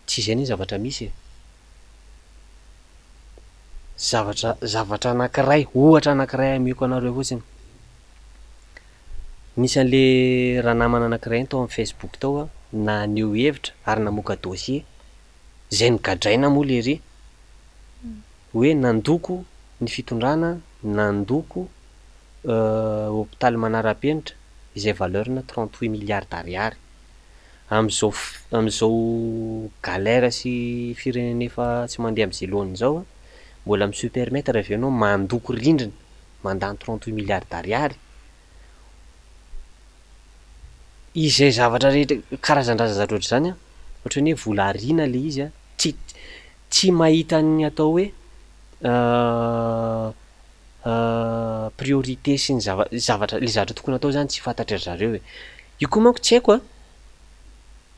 tsy izay ny zavatra misy zavatra anankiray ohatra anankiray ameko anareo fotsiny nisan'le raha namana anankiray tao amin'ny Facebook tao na neo hevitra ary namoaka dossier zay nigadraina moa le ry hoe nandoko ny fitondrana nandoko hôpitaly manara-penitra izay valeurna 38 milliards d'ariary am'izao galère sy firenena efa tsy mandeha am'izay loany zao mbola mi permettre avy ianao mandoko rindrina mandany 38 milliards d'ariary izay zavatra rehetra karazan-draza ohatr' zany ohatrany hoe vola ariana le izy tsy mahita ny atao hoe priorité sy ny zavatra le zavatra tokony atao zany tsy fantatra zareo hoe io koa manko tsy haiko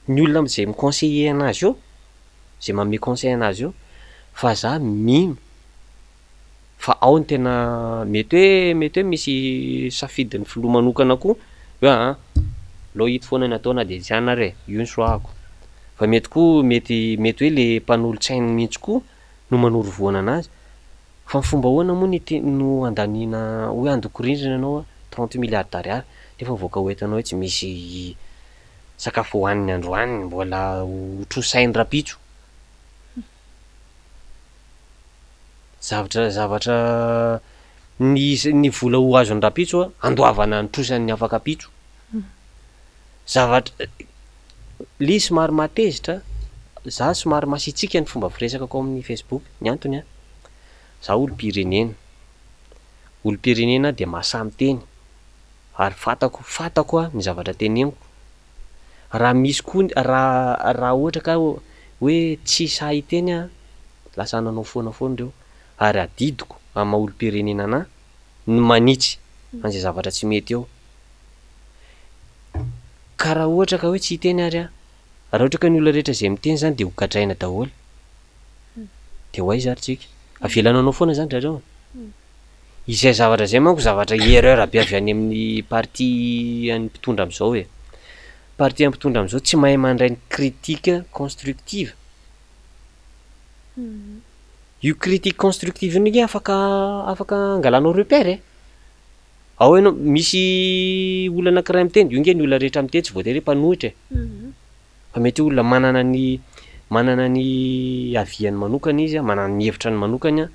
ny olona am'izay miconseiller anazy io zay manome conseil anazy io fa za mino fa ao ny tena mety hoe misy safidin'ny filoha manokana koa hoe lo hito foana ny ataona de jiana re io ny soahako fa mety koa mety hoe le mpanolotsainy mihitsy koa no manoro voana anazy fa ny fomba hoana moa no andanina hoe andoko rindrina ianao 30 milliards d'ariary nefa voaka hoentanao hoe tsy misy sakafo hohaniny androany mbola hotrosainy rapitso zavatra ny vola ho azony rapitso andoavana nitrosany afaka pitso zavatra li somary matezitra za somary masitsika ny fomba firesakako amin'ny Facebook ny antony za olo-pirenena de masamy teny ary fatako ny zavatra teneniko raha misy koa raha ohatra ka hoe tsy sahy teny lasa nanao foana reo ary adidiko amin'ny olo-pirenena na ny manitsy an'izay zavatra tsy mety eo ka raha ohatra ka hoe tsy hiteny ary raha ohatra ka ny olona rehetra zay miteny zany de ho gadraina daholo de ho aiza ary tsika avelananao foana zany zareo izay zavatra zay manko zavatra erreur be avy any amin'ny parti any mpitondra am'izao parti any mpitondra am'izao tsy mahay mandray ny critique constructive io critique constructive niki afaka angalanao repère ao ianao misy olona anankiray miteny io nge ny olona rehetra miteny tsy voatery mpanohitra fa mety olona manana ny aviany manokana izy manana ny hevitra ny manokana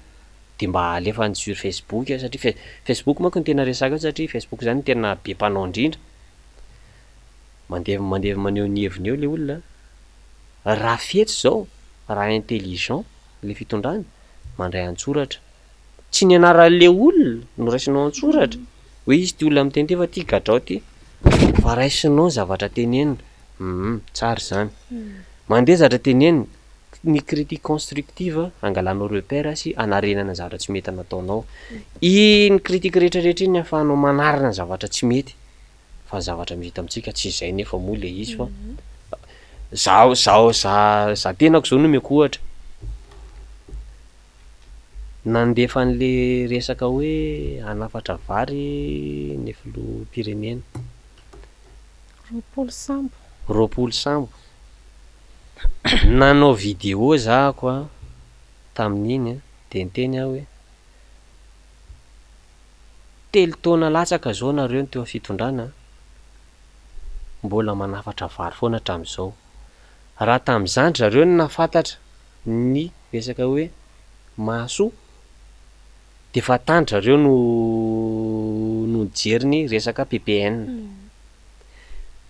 de mba alefany sur Facebook satria Facebook manko ny tena resaka satria Facebook zany tena be mpanao indrindra mandeha maneho ny heviny eo le olona raha fetsy zao raha intelligent le fitondrana mandray antsoratra tsy ny anaran'le olona no raisinao antsoratra hoe izy ty olona miteny ty fa ty gadrao ty fa raisinao zavatra tenenina tsara zany mandeha zavatra tenenina ny critique constructive angalanao repère sy anarenana zavatra tsy mety nataonao ny critique rehetrarehetra iny afahanao manarina zavatra tsy mety fa zavatra mihita amitsika tsy izay nefa moa le izy fa za tenako zao no meko ohatra nandefa an'le resaka hoe anafatra vary ny filoha pirenena roapolo sambo roapolo sambo nanao vidéo zahako a tamin'iny de niteny aho hoe telo taona latsaka zao nareo ny teo amin'ny fitondrana mbola manafatra vary foana hatramin'izao raha tamin'izany zareo no nafantatra ny resaka hoe mahasoa de fa tany zareo no nijery ny resaka PPN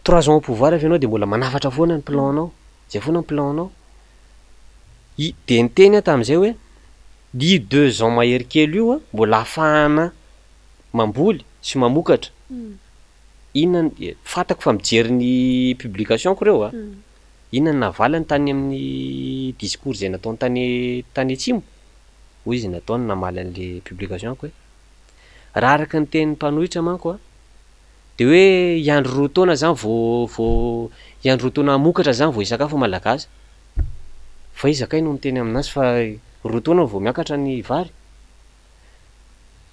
3 ans au pouvoir avy ianao de mbola manafatra foana ny plananao zay foana ny plananao de niteny tamin'izay hoe di 2 ans mahery kely io a mbola ahafahana mamboly sy mamokatra inona fantako fa mijery ny publicationko reo a inona navalany tany amin'ny discours zay nataony tany atsimo hoy izy nataony namaly an'le publicationko hoe raha araka ny tenin'ny mpanohitra manko a de hoe iandro roa taona zany vo iandro roa taona hamokatra zany vo isakafo malagasy fa izy akay no miteny aminazy fa roa taona vo miakatra ny vary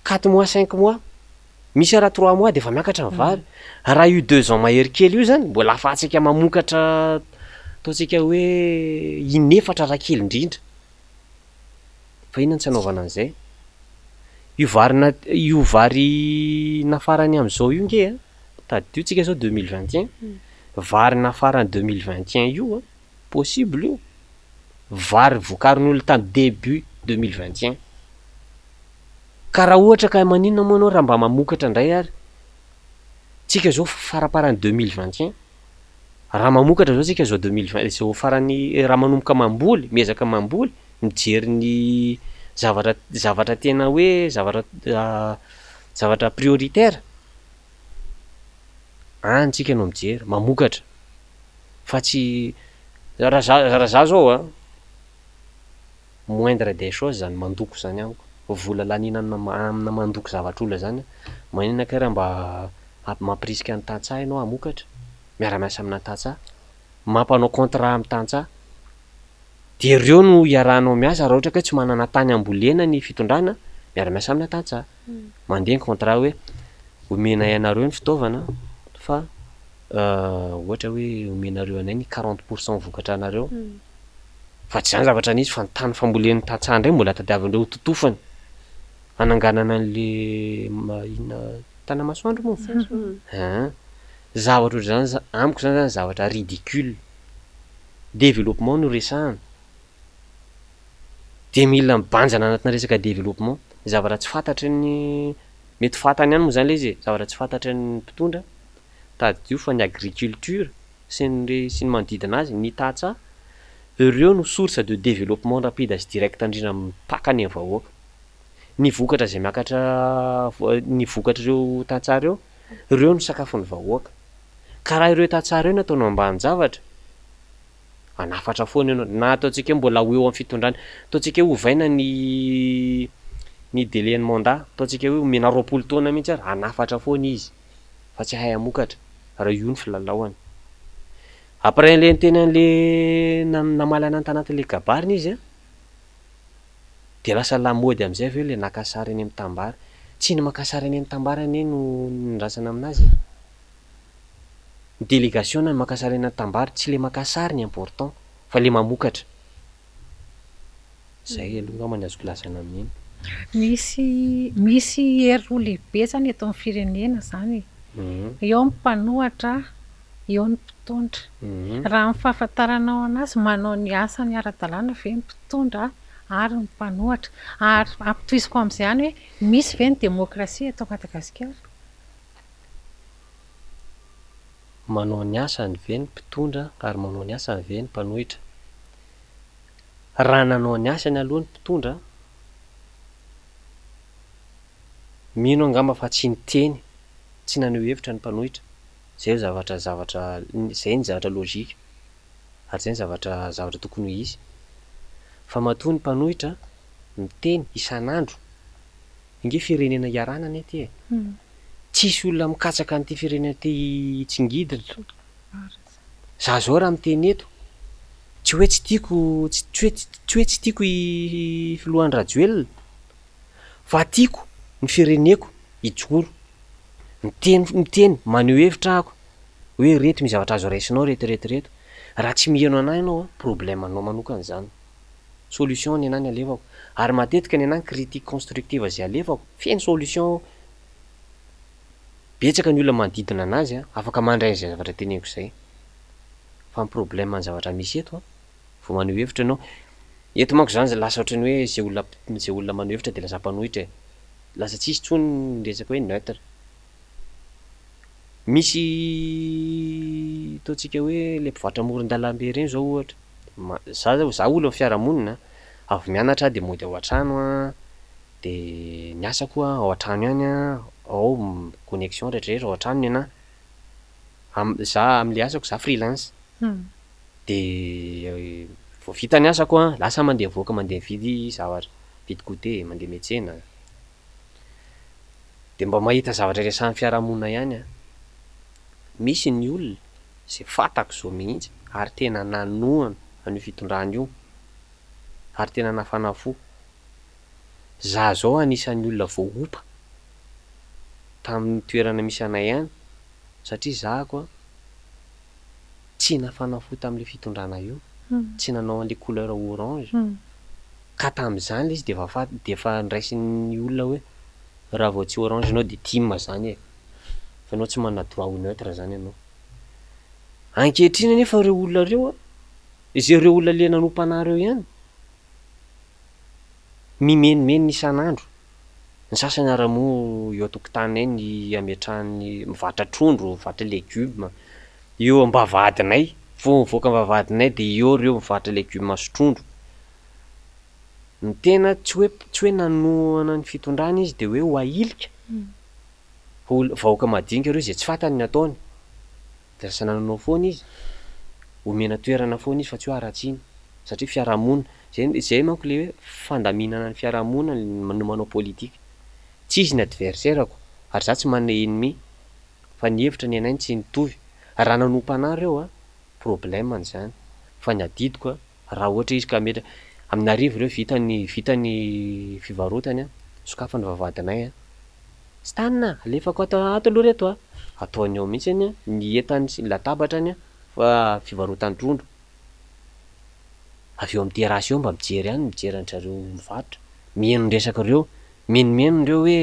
4 mois 5 mois misy raha 3 mois de fa miakatra ny vary raha io 2 ans mahery kely io zany mbola afahantsika mamokatra ataontsika hoe inefatra raha kely indrindra fa inona ny tsy anaovana an'izay io vary nafarany am'izao io nge a taddio tsika zao 2021 vary nafarany 2021 io a possible io vary vokarin'olo tamy début 2021 ka raha ohatra ka maninona moa anao raha mba mamokatra indray ary tsika zao faraparany 2021 raha mamokatra zao tsika zao 2020 zao farany raha manomboka mamboly miezaka mamboly mijery ny zavatra tena hoe zavatra prioritaire antsika no mijery mamokatra fa tsy raha za zao a moindre des choses zany mandoko zany amiko vola lanina amina mandoko zavatra ola zany manina ka raha mba mampirisika ny tantsaha ianao hamokatra miara-miasa amina tantsaha mampanao contrat amin'ny tantsaha de reo no iarahanao miasa raha ohatra ka tsy manana tany ambolena ny fitondrana miara-miasa amina tantsaha mandeha ny contrat hoe omena ianareo ny fitaovana fa ohatra hoe omenareo anay ny 40% vokatra anareo fa tsy zany zavatra nisy fa ny tany fambolen'ny tantsaha indray mbola tadiavindreo totofany ananganana an'le ina tana masoandro moa zavatra ohatry zany amiko zany zavatra ridicule développement no resahana de mila mibanjana anatina resaka développement zavatra tsy fantatry ny mety fantany ihany moa zany le izy zavatra tsy fantatry ny mpitondra tadio fa ny agriculture sy ny manodidina azy ny tantsaha ireo no source de développement rapide sy direct indrindra mipakany amin'ny vahoaka ny vokatra zay miakatra ny vokatra ireo tantsaha ireo no sakafon'ny vahoaka ka raha ireo tantsaha ireo nataonao ambany zavatra anafatra foana ianao na ataontsika mbola ho eo amin'ny fitondrana ataontsika hoe ovaina ny délai ny mandat ataontsika hoe omena 20 taona mihitsy ary anafatra foana izy fa tsy hay hamokatra raha io ny filalaoany après le teny an'le namaly anany tanatin'le kabariny izy a de lasa lamody am'izay avy eo le nakasary eny amin'ny tambara tsy ny makasary eny amin'ny tambara anie no nirasana aminazy délégation ny makasary eny amin'ny tambara tsy le makasary ny important fa le mamokatra zay aloha ngamba ny azoko lasana amin'iny misy hery roa lehibe zany eto amin'ny firenena zany eo ny mpanohatra eo ny mpitondra raha ny fahafantaranao anazy manao ny asa ny ara-dalàna ve ny mpitondra ary ny mpanohatra ary ampitoiziko am'izay ihany hoe misy ve ny demokrasia eto Madagasikara manao ny asany ve ny mpitondra ary manao ny asany ve ny mpanohitra raha nanao ny asany aloha ny mpitondra mino angamba fa tsy niteny tsy naneho hevitra ny mpanohitra zay zavatra zay ny zavatra logika ary zay ny zavatra tokony ho izy fa matoa ny mpanohitra miteny isan'andro inge firenena iarana ny aty tsisy olona mikatsaka n'ity firenena ty tsingidina za zao raha miteny eto tsy hoe tsy tiako i filohan'ny Rajoelina fa tiako ny fireneko ijoro miteny maneho hevitra ako hoe reto mizavatra azo raisinao retoreto raha tsy miheno anay ianao a problème anao manokana zany solution ny anany alefako ary matetika ny anany critique constructive zay alefako feny solution betsaka ny olona manodidina anazy a afaka mandray zay zavatra teneniko zay fa ny problème ny zavatra misy eto a vao maneho hevitra ianao eto manko zany lasa ohatrany hoe zay olona maneho hevitra de lasa mpanohitra lasa tsisy tsony ny resaka hoe neutre misy ataontsika hoe le mpivoatra moron-dalambe reny zao ohatra za olo ny fiarahamonina avy mianatra de mody ao an-trano a de ny asa koa ao an-trano ihany a ao connexion rehetrarehetra ao an-trano ny ana za am'le asako za freelance de vao vita ny asako a lasa mandeha voaka mandeha mividy zavatra vidy goûter mandeha miantsena de mba mahita zavatra resahan'ny fiarahamonina ihany a misy ny olona zay fatako zao mihitsy ary tena nanohana an'io fitondrana io ary tena nafana fo za zao anisan'ny olona voaopa tamin'ny toerana misy anay ihany satria zahako a tsy nafana fo tamin'le fitondrana io tsy nanao an'le couleur orange ka tamin'izany le izy de efa ndraisin'ny olona hoe raha vao tsy orange anao de team zany e fa anao tsy manana droit ho neutre zany ianao ankehitriny nefa reo olona reo a izay reo olona le nanompanareo ihany mimenimeny isan'andro ny sasany ara-mo eo atokotany ny ametrahany mivatra trondro mivatra legioma eo ambavadinay fo mivoaka ambavadinay de eo reo mivatra legioma sy trondro ny tena tsy hoe nanohana ny fitondrana izy de hoe ho ailika vahoaka madinika reo zay tsy fantany ny ataony de lasa nanao foana izy omena toerana foana izy fa tsy ho aratsiny satria fiarahamonina zay manko le hoe fandaminana ny fiarahamonina no manao politika tsy izy ny adversairako ary za tsy manana ennemi fa ny hevitra ny anay tsy nitovy raha nanompanay reo a problème an'izany fa ny adidiko a raha ohatra izy ka mety amin'ny arivo reo vita ny fivarotany a sokafa ny vavadinay a sy tanina alefako ato aloha reto a ataony ao mihitsy any a ny entany sy latabatrany a fa fivarotany trondro avy eo amin'ny terasy eo mba mijery ihany mijery an'zareo mivarotra mihaino ny resaka reo mihanomeno reo hoe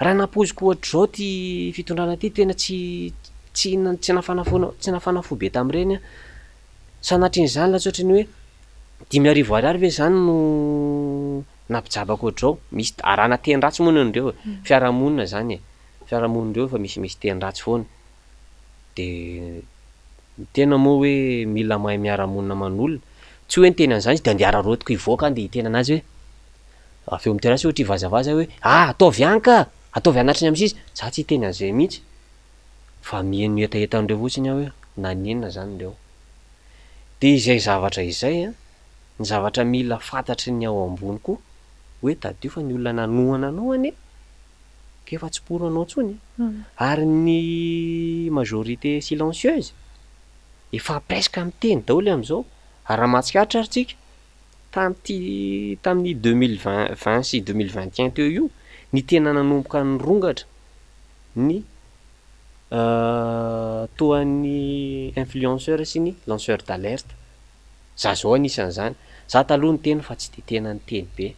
raha napoziko ohatra zao ty fitondrana ty tena tsy nafana fo be tamin'ireny a sanatriny latsa ohatrany hoe 5,000 ariary ve zany no nampijabako ohatr'zao misy arahana teny ratsy moa nandreo fiarahamonina zany e fiarahamonindreo fa misy teny ratsy foana de tena moa hoe mila mahay miarahamonina aman'olona tsy hoe ny teny an'izany izy de andeha ararotiko hivoaka de hitena anazy hoe avy eo amin'ny terasy ohatra hivazavaza hoe ataovy any ka ataovy anatriny am'sisy za tsy hiteny an'izay mihitsy fa mihaino etaetandreo fotsiny aho hoe nanenina zany reo de izay zavatra izay a ny zavatra mila fantatry ny ao ambony koa hoe tadio fa ny olona nanohana anao anie ke fa tsy poro anao tsony ary ny majorité silencieuse efa presque miteny daholo am'izao ary raha mahatsikaritra ary tsika tamin'ny 2020 sy 2021 teo io ny tena nanomboka ny rongatra ny toan'ny influenceur sy ny lanceur d'alerte za zao anisan'izany za taloha ny teny fa tsy de tena ny teny be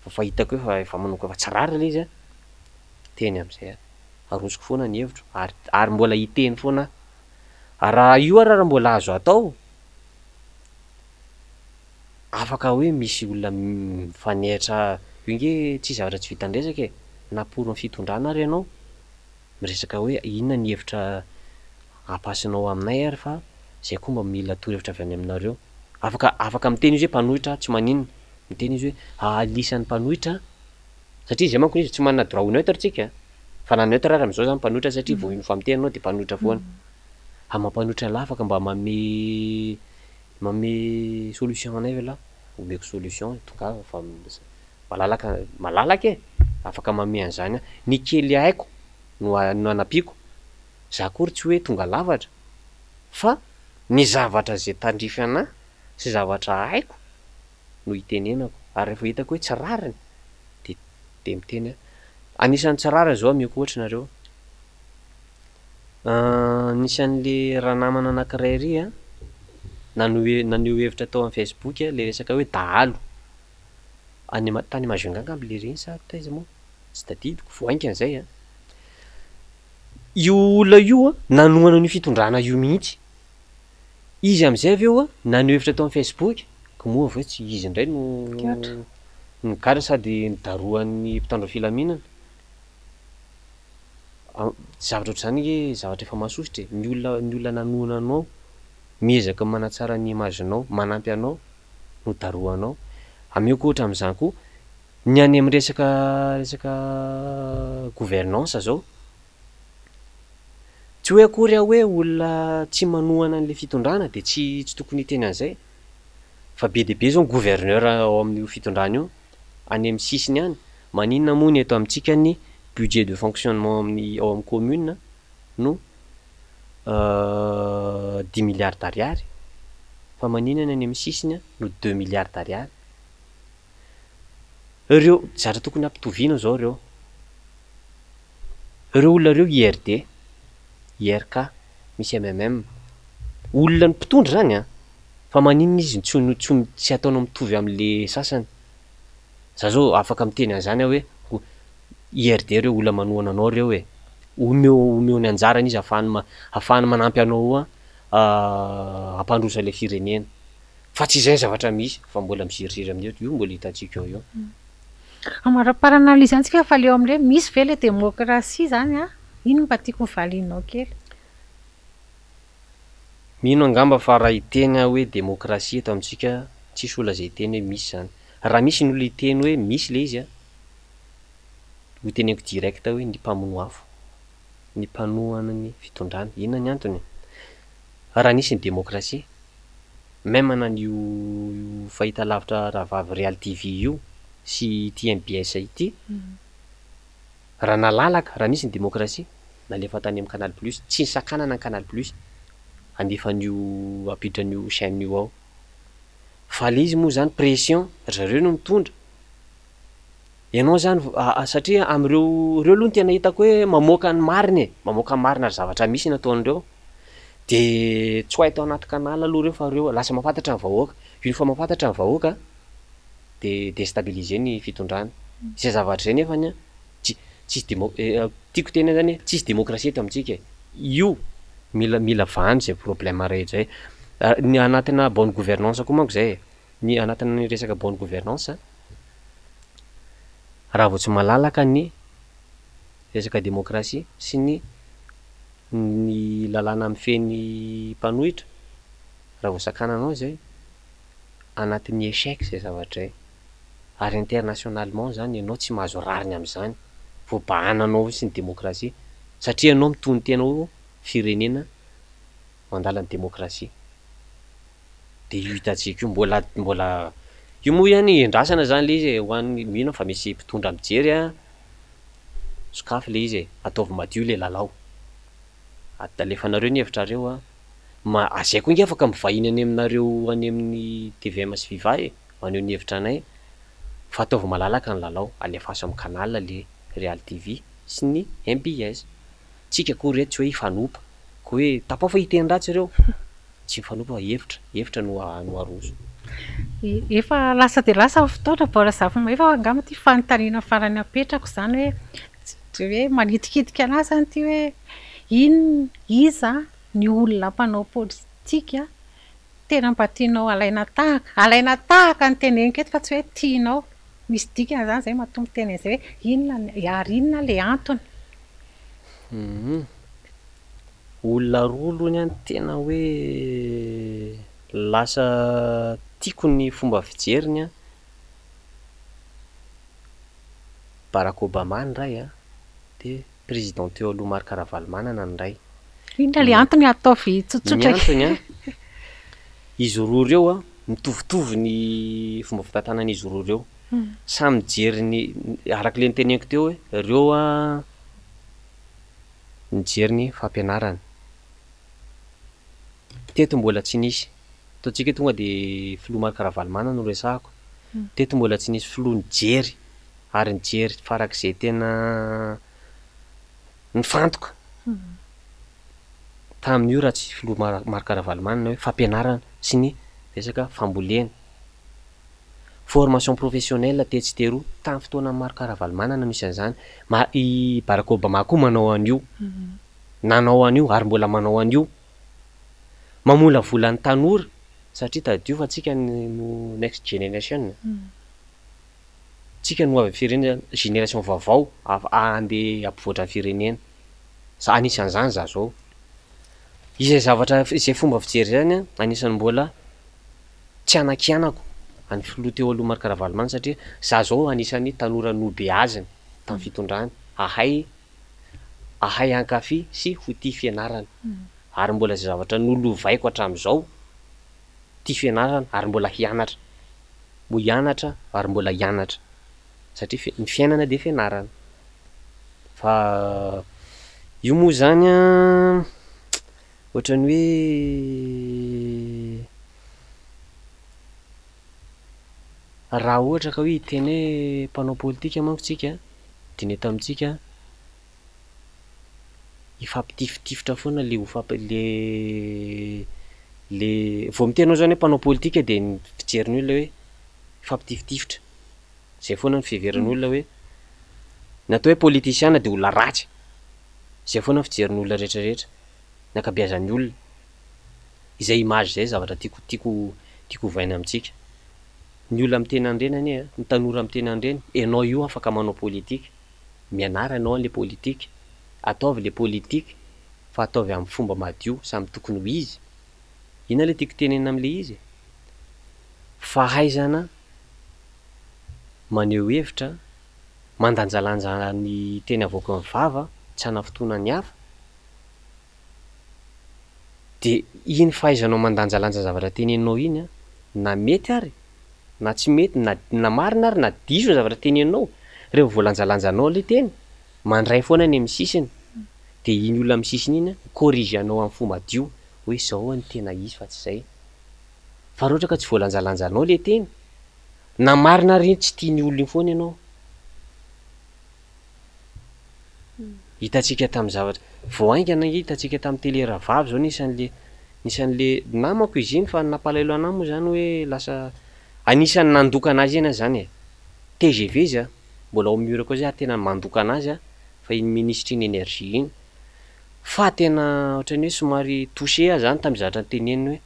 fa fahitako hoe efa manoka fa tsy rara le izy a teny am'izay arosoko foana ny hevitro ary mbola hiteny foana raha io raha mbola azo atao afaka hoe misy olona mifanehitra io nge tsy zavatra tsy vitandresaka e naporo ny fitondrana ary ianao miresaka hoe inona ny hevitra ampasinao aminay ary fa zay koa mba mila toro-hevitra avy any aminareo afaka miteny izy hoe mpanohitra tsy maninona miteny izy hoe alisan'ny mpanohitra satria zay manko izy tsy manana droit ho neutre tsika fa na neutre ary am'izao zany mpanohitra satria vao ino famitenanao de mpanohitra foana mampanohitra lahy afaka mba mame solution anay ve la omeko solution tonga fa malalaka e afaka mame an'izany ny kely haiko no anapiako za kory tsy hoe tonga lavatra fa ny zavatra zay tandrify anahy sy zavatra haiko no hitenenako ary rehefa hitako hoe tsy rariny de miteny anisan'ny tsy rara zao ameko ohatra nareo Nisan'le raha namana anankiray ry a naneho hevitra tao amin'ny Facebook le resaka hoe dahalo tany Majunga angamba le reny sa taiza moa tsy tadidiko voainkana zay a. Io olona io a nanoana ny fitondrana io mihitsy izy am'izay avy eo a naneho hevitra tao amin'ny Facebook ko moa avy eo tsy izy indray no nikara sady nidaroan'ny mpitandro filaminana. Zavatra ohatr'izany hoe zavatra efa mahasositra ny olona nanoana anao miezaka manatsara ny imaginao manampy anao no daroanao ameko ohatra amin'izany koa ny any amin'ny resaka gouvernance zao tsy hoe akory aho hoe olona tsy manohana an'le fitondrana de tsy tokony hiteny an'izay fa be dia be zao ny gouverneur ao amin'io fitondrana io any amin'ny sisiny any maninona moa ny eto amintsika ny budget de fonctionnement ao amin'ny commune no 10 milliards d'ariary fa maninona any amin'ny sisiny no 2 milliards d'ariary. Ireo zatra tokony ampitoviana zao ireo olona ireo IRD IRK misy MMM olona ny mpitondra zany a fa maninona izy tsy ataonao mitovy amin'le sasany. Za zao afaka miteny an'izany hoe IRD reo olona manohana anao reo hoe omeo ny anjarany izy ahafahany manampy anao ampandrosa le firenena fa tsy izay zavatra misy fa mbola miziriziry amin'io io mbola hitantsika eo. Amara-paran'an'ilay antsika fa leo amin'ilay misy ve le demokrasia zany a ino mba tiako mivalinao kely. Mino angamba fa raha hiteny hoe demokrasia eto amintsika tsisy olona zay hiteny hoe misy zany. Raha misy ny olona hiteny hoe misy le izy a ho teneniko direct hoe ny mpamono afo ny mpanohana ny fitondrana inona ny antony raha nisy ny demokrasia même anan'io fahitalavitra rahavavy Real TV io sy TMBS ity raha nalalaka raha nisy ny demokrasia nalefa tany amin'ny Canal Plus tsy nisakanana ny Canal Plus andefa an'io apiditra an'io chaîne io ao fa le izy moa zany pression zareo no mitondra ianao zany satria am'ireo aloha no tena hitako hoe mamoaka ny mariny ary zavatra misy nataon'ireo de tsy ho aito anaty kanala aloha reo fa reo lasa mahafantatra ny vahoaka io fa mahafantatra ny vahoaka de déstabiliser ny fitondrana izay zavatra zay nefany a tiako tena zany tsisy demokrasia eto amintsika io mila vahany zay problème rehetra zay ny anatina bonne gouvernance koa manko zay ny anatina resaka bonne gouvernance raha vao tsy malalaka ny resaka demokrasia sy ny lalàna mifeny mpanohitra raha vao sakananao zay anatin'ny échec zay zavatra zay ary internationalement zany ianao tsy mahazo rariny amin'izany voabahananao sy ny demokrasia satria ianao mitony tenao firenena mandala ny demokrasia de io hitantsika io mbola io moa ihany endrasana zany le izy ho an'ny mino fa misy mpitondra mijery a sokafy le izy ataovy madio le lalao alefanareo ny hevitrareo a azay koa inge afaka mivahiny any aminareo any amin'ny TVM sy Viva maneho ny hevitra anay fa ataovy malalaka ny lalao alefaso amin'ny canal le Real TV sy ny MBS tsika koa reto tsy hoe hifanopa ko hoe tapao fa hiteny ratsy ireo tsy mifanopa hevitra no aroso efa lasa de lasa fotoana bora zafy efa angamba ty fanontaniana farany apetrako zany hoe manitikitika anazy zany ty hoe iza ny olona mpanao politika tena mba tianao alaina tahaka ny teneniko eto fa tsy hoe tianao misy dikana zany zay mahatonga teny zay hoe inona le antony. Olona roa aloha ny any tena hoe lasa tiako ny fomba fijeriny a Barack Obama ny ray a de président teo aloha Marc Ravalomanana ny ray. Inona le antony ataovy tsotsotra ny antony a izy roa reo a mitovitovy ny fomba fitantanan'izy roa reo samy mijery ny arak'le niteneniko teo hoe reo a mijery ny fampianarana teto mbola tsy nisy ataontsika tonga de filoha Marc Ravalomanana no resahako teto mbola tsy nisy filoha nijery ary nijery farak'izay tena nifantoka tamin'io raha tsy filoha Marc-Ravalomanina hoe fampianarana sy ny resaka fambolena formation professionnelle tetsy teroa tamin'ny fotoana Marc-Ravalomanana misy an'izany i Barack Obama koa manao an'io nanao an'io ary mbola manao an'io mamola volan'ny tanora satria tadio fa tsika no next generation tsika no avy firenena génération vaovao andeha ampivoatra firenena za anisan'izany za zao izay zavatra izay fomba fijery zany anisan'ny mbola tsy anakianako any filoha teo aloha Marc-Ravalomanana satria za zao anisan'ny tanora nobe aziny tamin'ny fitondrany ahay ankafy sy ho tia fianarana ary mbola zay zavatra nolovaiko hatramin'izao tia fianarana ary mbola hianatra ary mbola hianatra satria ny fiainana de fianarana fa io moa zany ohatrany hoe raha ohatra ka hoe hiteny hoe mpanao politika manko tsika diny eto amintsika ifampitifitra foana le vao mitenao zany hoe mpanao politika de ny fijerin'ny olona hoe ifampitifitra zay foana ny fiverin'ny olona hoe natao hoe politisiana de olona ratsy zay foana fijerin'ny olona rehetrarehetra ny akabeazan'ny olona izay image zay zavatra tiako ovaina amintsika ny olona miteny andreny anie ny tanora miteny andreny ianao io afaka manao politika mianara ianao an'le politika ataovy le politika fa ataovy amin'ny fomba madio samy tokony ho izy ina le tiako tenena am'le izy fahaizana maneho hevitra mandanjalanja ny teny avoaka ny vava tsy hanafotoana ny hafa de iny fahaizanao mandanjalanja zavatra teneninao iny na mety ary na tsy mety na marina ary na diso zavatra teneninao rehefa voalanjalanjanao le teny mandray foana ny amin'ny sisiny de iny olona amin'ny sisiny iny corrige anao amin'ny fomba madio hoe zao ny tena izy fa tsy zay fa raha ohatra ka tsy voalanjalanjanao le teny na marina ary tsy tiany olona iny foana ianao hitantsika tamin'ny zavatra voaingana hitantsika tamin'ny teleravavy zao nisan'le namako izy iny fa nampalaelo anahy moa zany hoe lasa anisan'ny nandoka anazy ena zany TGV izy mbola ao mura koa zay tena mandoka anazy fa iny ministre iny énergie iny fa tena ohatrany hoe somary touché zany tamin'ny zavatra teneniny hoe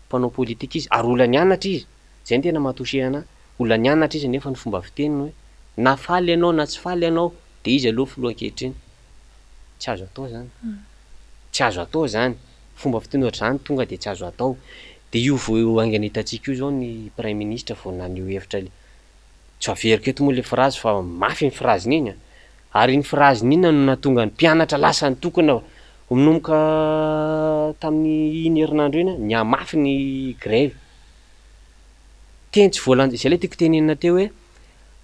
mpanao politika izy ary olona nianatra izy zay ny tena mahatouché anahy olona nianatra izy nefa ny fomba fiteniny hoe na faly ianao na tsy faly ianao de izy aloha filoha ankehitriny tsy azo atao zany fomba fiteny ohatr'izany tonga de tsy azo atao de io vo aingana hitantsika io zao ny prime ministre vao nanio hevitra tsy averiko eto moa le phrase fa mafy ny phrase iny ary ny phrase iny no natonga ny mpianatra lasa nitokana manomboka tamin'ny iny herinandro iny ny amafy ny grève teny tsy voalanja izay le tiako tenenina teo hoe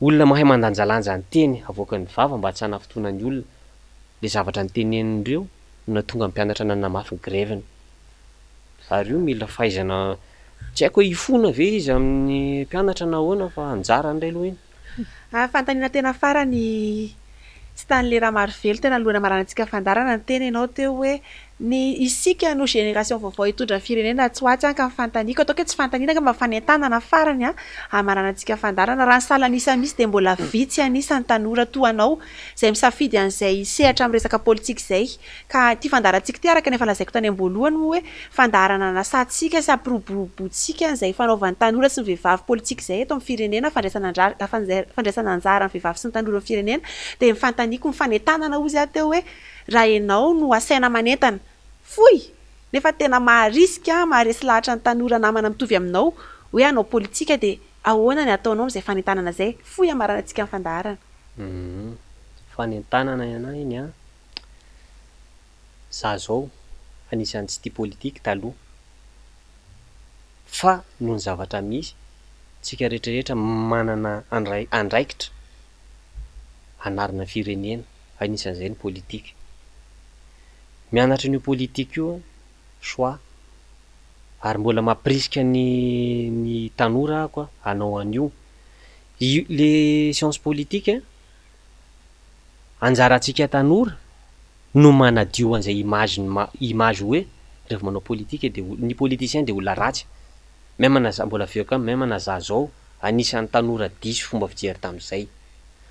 olona mahay mandanjalanja ny teny avoaka ny vava mba tsy hanafotoana ny olona le zavatra ny tenenindreo no natonga mpianatra nanamafy ny grève ary io mila fahaizana tsy haiko hoe ifona ve izy amin'ny mpianatra nahoana fa anjara ndray aloha iny fantaniana tena farany Stanley Ramarvelo tena lohana maranantsika fandarana ny teny ianao teo hoe ny isika no génération vaovao hitondra firenena tsy hoatsy anka fantaniko ataoko hoe tsy fantanina ka mafanentanana farany maranantsika fandarana raha ny salanisa misy de mbola vitsy anisan'ny tanora toanao zay misafidy an'izay sehatra amin'ny resaka politika zay ka ty fandarantsika ty araka nefa lazaiko tany am-boalohany moa hoe fandarana nasatsika sy ampiroborobotsika an'izay fanaovan'ny tanora sy ny vehivavy politika zay eto amin'ny firenena fandraisana anjara ny vehivavy sy ny tanora amin'ny firenena de mifantaniko mifanentanana ozy aho teo hoe raha ianao no asaina manentana foy nefa tena maharisika maharesy lahatra ny tanora namana mitovy aminao hoe anao politika de ahoana ny ataonao amin'izay fanentanana zay foy amaranantsika ny fandarana fanentanana ianay iny za zao anisan'ny tsy tia politika taloha fa noho ny zavatra misy tsika rehetrarehetra manana andraikitra anarina firenena anisan'izay ny politika mianatra ny politika io choix ary mbola mampirisika ny tanora ako anao an'io le science politique anjarantsika tanora no manadio an'izay image hoe rehefa manao politika de ny politicien de olona ratsy memana mbola feoka memana za zao anisan'ny tanora diso fomba fijery tamin'izay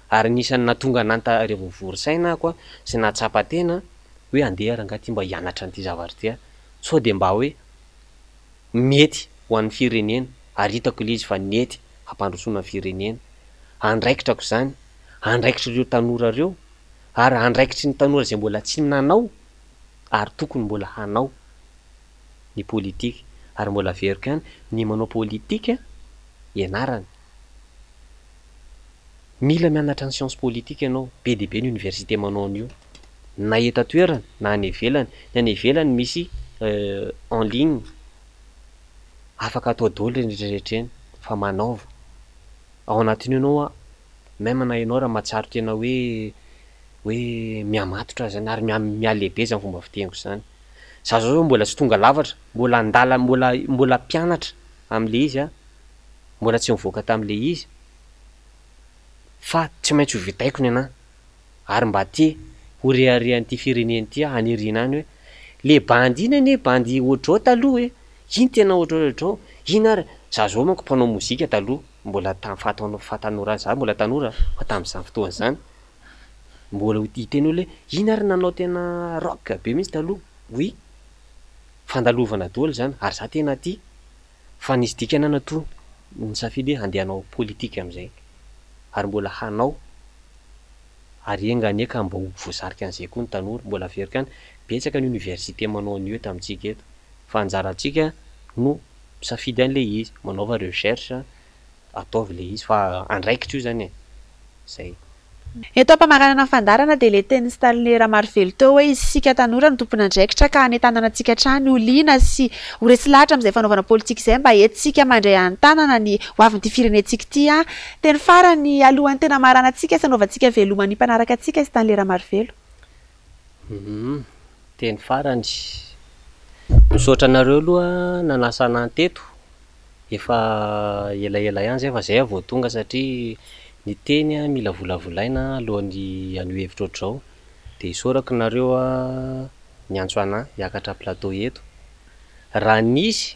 ary anisan'ny natonga nanta revovory saina koa sy natsapa-tena hoe andeha rangaty mba hianatra an'ity zavatra ty sao de mba hoe mety ho an'ny firenena ary hitako le izy fa nety hampandrosoana ny firenena andraikitrako zany andraikitra ireo tanora reo ary andraikitry ny tanora zay mbola tsy nanao ary tokony mbola hanao ny politika ary mbola veriko ihany ny manao politika ianarany mila mianatra ny science politique ianao be de be ny université manao an'io na eta toerana na any ivelany ny any ivelany misy en ligne afaka atao daholo rehetrarehetra eny fa manaova ao anatiny ianao même na ianao raha mahatsaro tena hoe miamatotra zany ary mialehibe zany fomba fiteniko zany za zao mbola tsy tonga lavatra mbola andala mbola mpianatra am'le izy mbola tsy mivoaka tam'le izy fa tsy maintsy ho vitaiko ny ana ary mba ty ho reharehan'ity fireneny ty anirina any hoe le bandy iny ane bandy ohatrao taloha iny tena ohatrao iny ary za zao manko mpanao mozika taloha mbola fatanora za mbola tanora fa tam'izany fotoana zany mbola hiteny hoe iny ary nanao tena rock be mihitsy taloha oui fandalovana daholo zany ary za tena ty fa nisy dikana nato ny safidy andeha hanao politika am'izay ary mbola hanao ary enganeka mba ho voasarika an'izay koa ny tanora mbola verika any betsaka ny université manao an'io tamintsika eto fa anjaratsika no misafidy an'le izy manaova recherche ataovy le izy fa andraikitra io zany zay eto ampamaranana fandarana de le teny Stanley Ramarivelo teo hoe isika tanora ny tompona andraikitra ka hanetanana antsika trany oliana sy ho resy lahatra amin'izay fanaovana politika izay mba etsika mandray an-tanana ny hoavin'ity firenentsika ity teny farany alohan'ny tena marana antsika sanaovantsika velomany mpanaraka antsika Stanley Ramarivelo teny farany misaotra anareo aloha nanasana anteto efa elaela ihany zay fa zay vao tonga satria ny teny mila volavolaina alohan'ny an'io hevitra ohatr'izao de isorako nareo ny antso ana hiakatra plateau eto raha nisy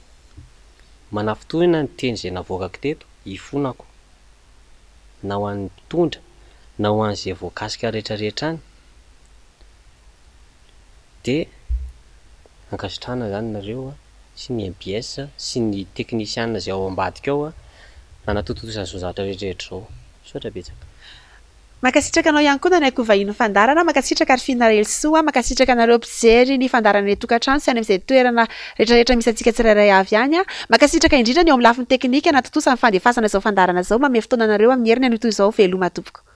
manafotoana ny teny zay navoakako teto ifonako na ho an'ny mpitondra na ho an'izay voakasika rehetrarehetra any de ankasitrahana zany nareo sy ny MPS sy ny technicien zay ao ambadika ao nanatotosana zao zavatra rehetrarehetra zao sotra betsaka makasitraka anao ihany koa nanaiko vahiny fandarana makasitraka ary finarelsoa makasitraka anareo mpijery ny fandarana tokantrano sy any amin'izay toerana rehetrarehetra misy antsika tsirairay avy any makasitraka indrindra ny eo amin'ny lafiny teknika natotosana ny fandefasana zao fandarana zao mame fotoana anareo amin'ny herinany toy izao veloma tompoko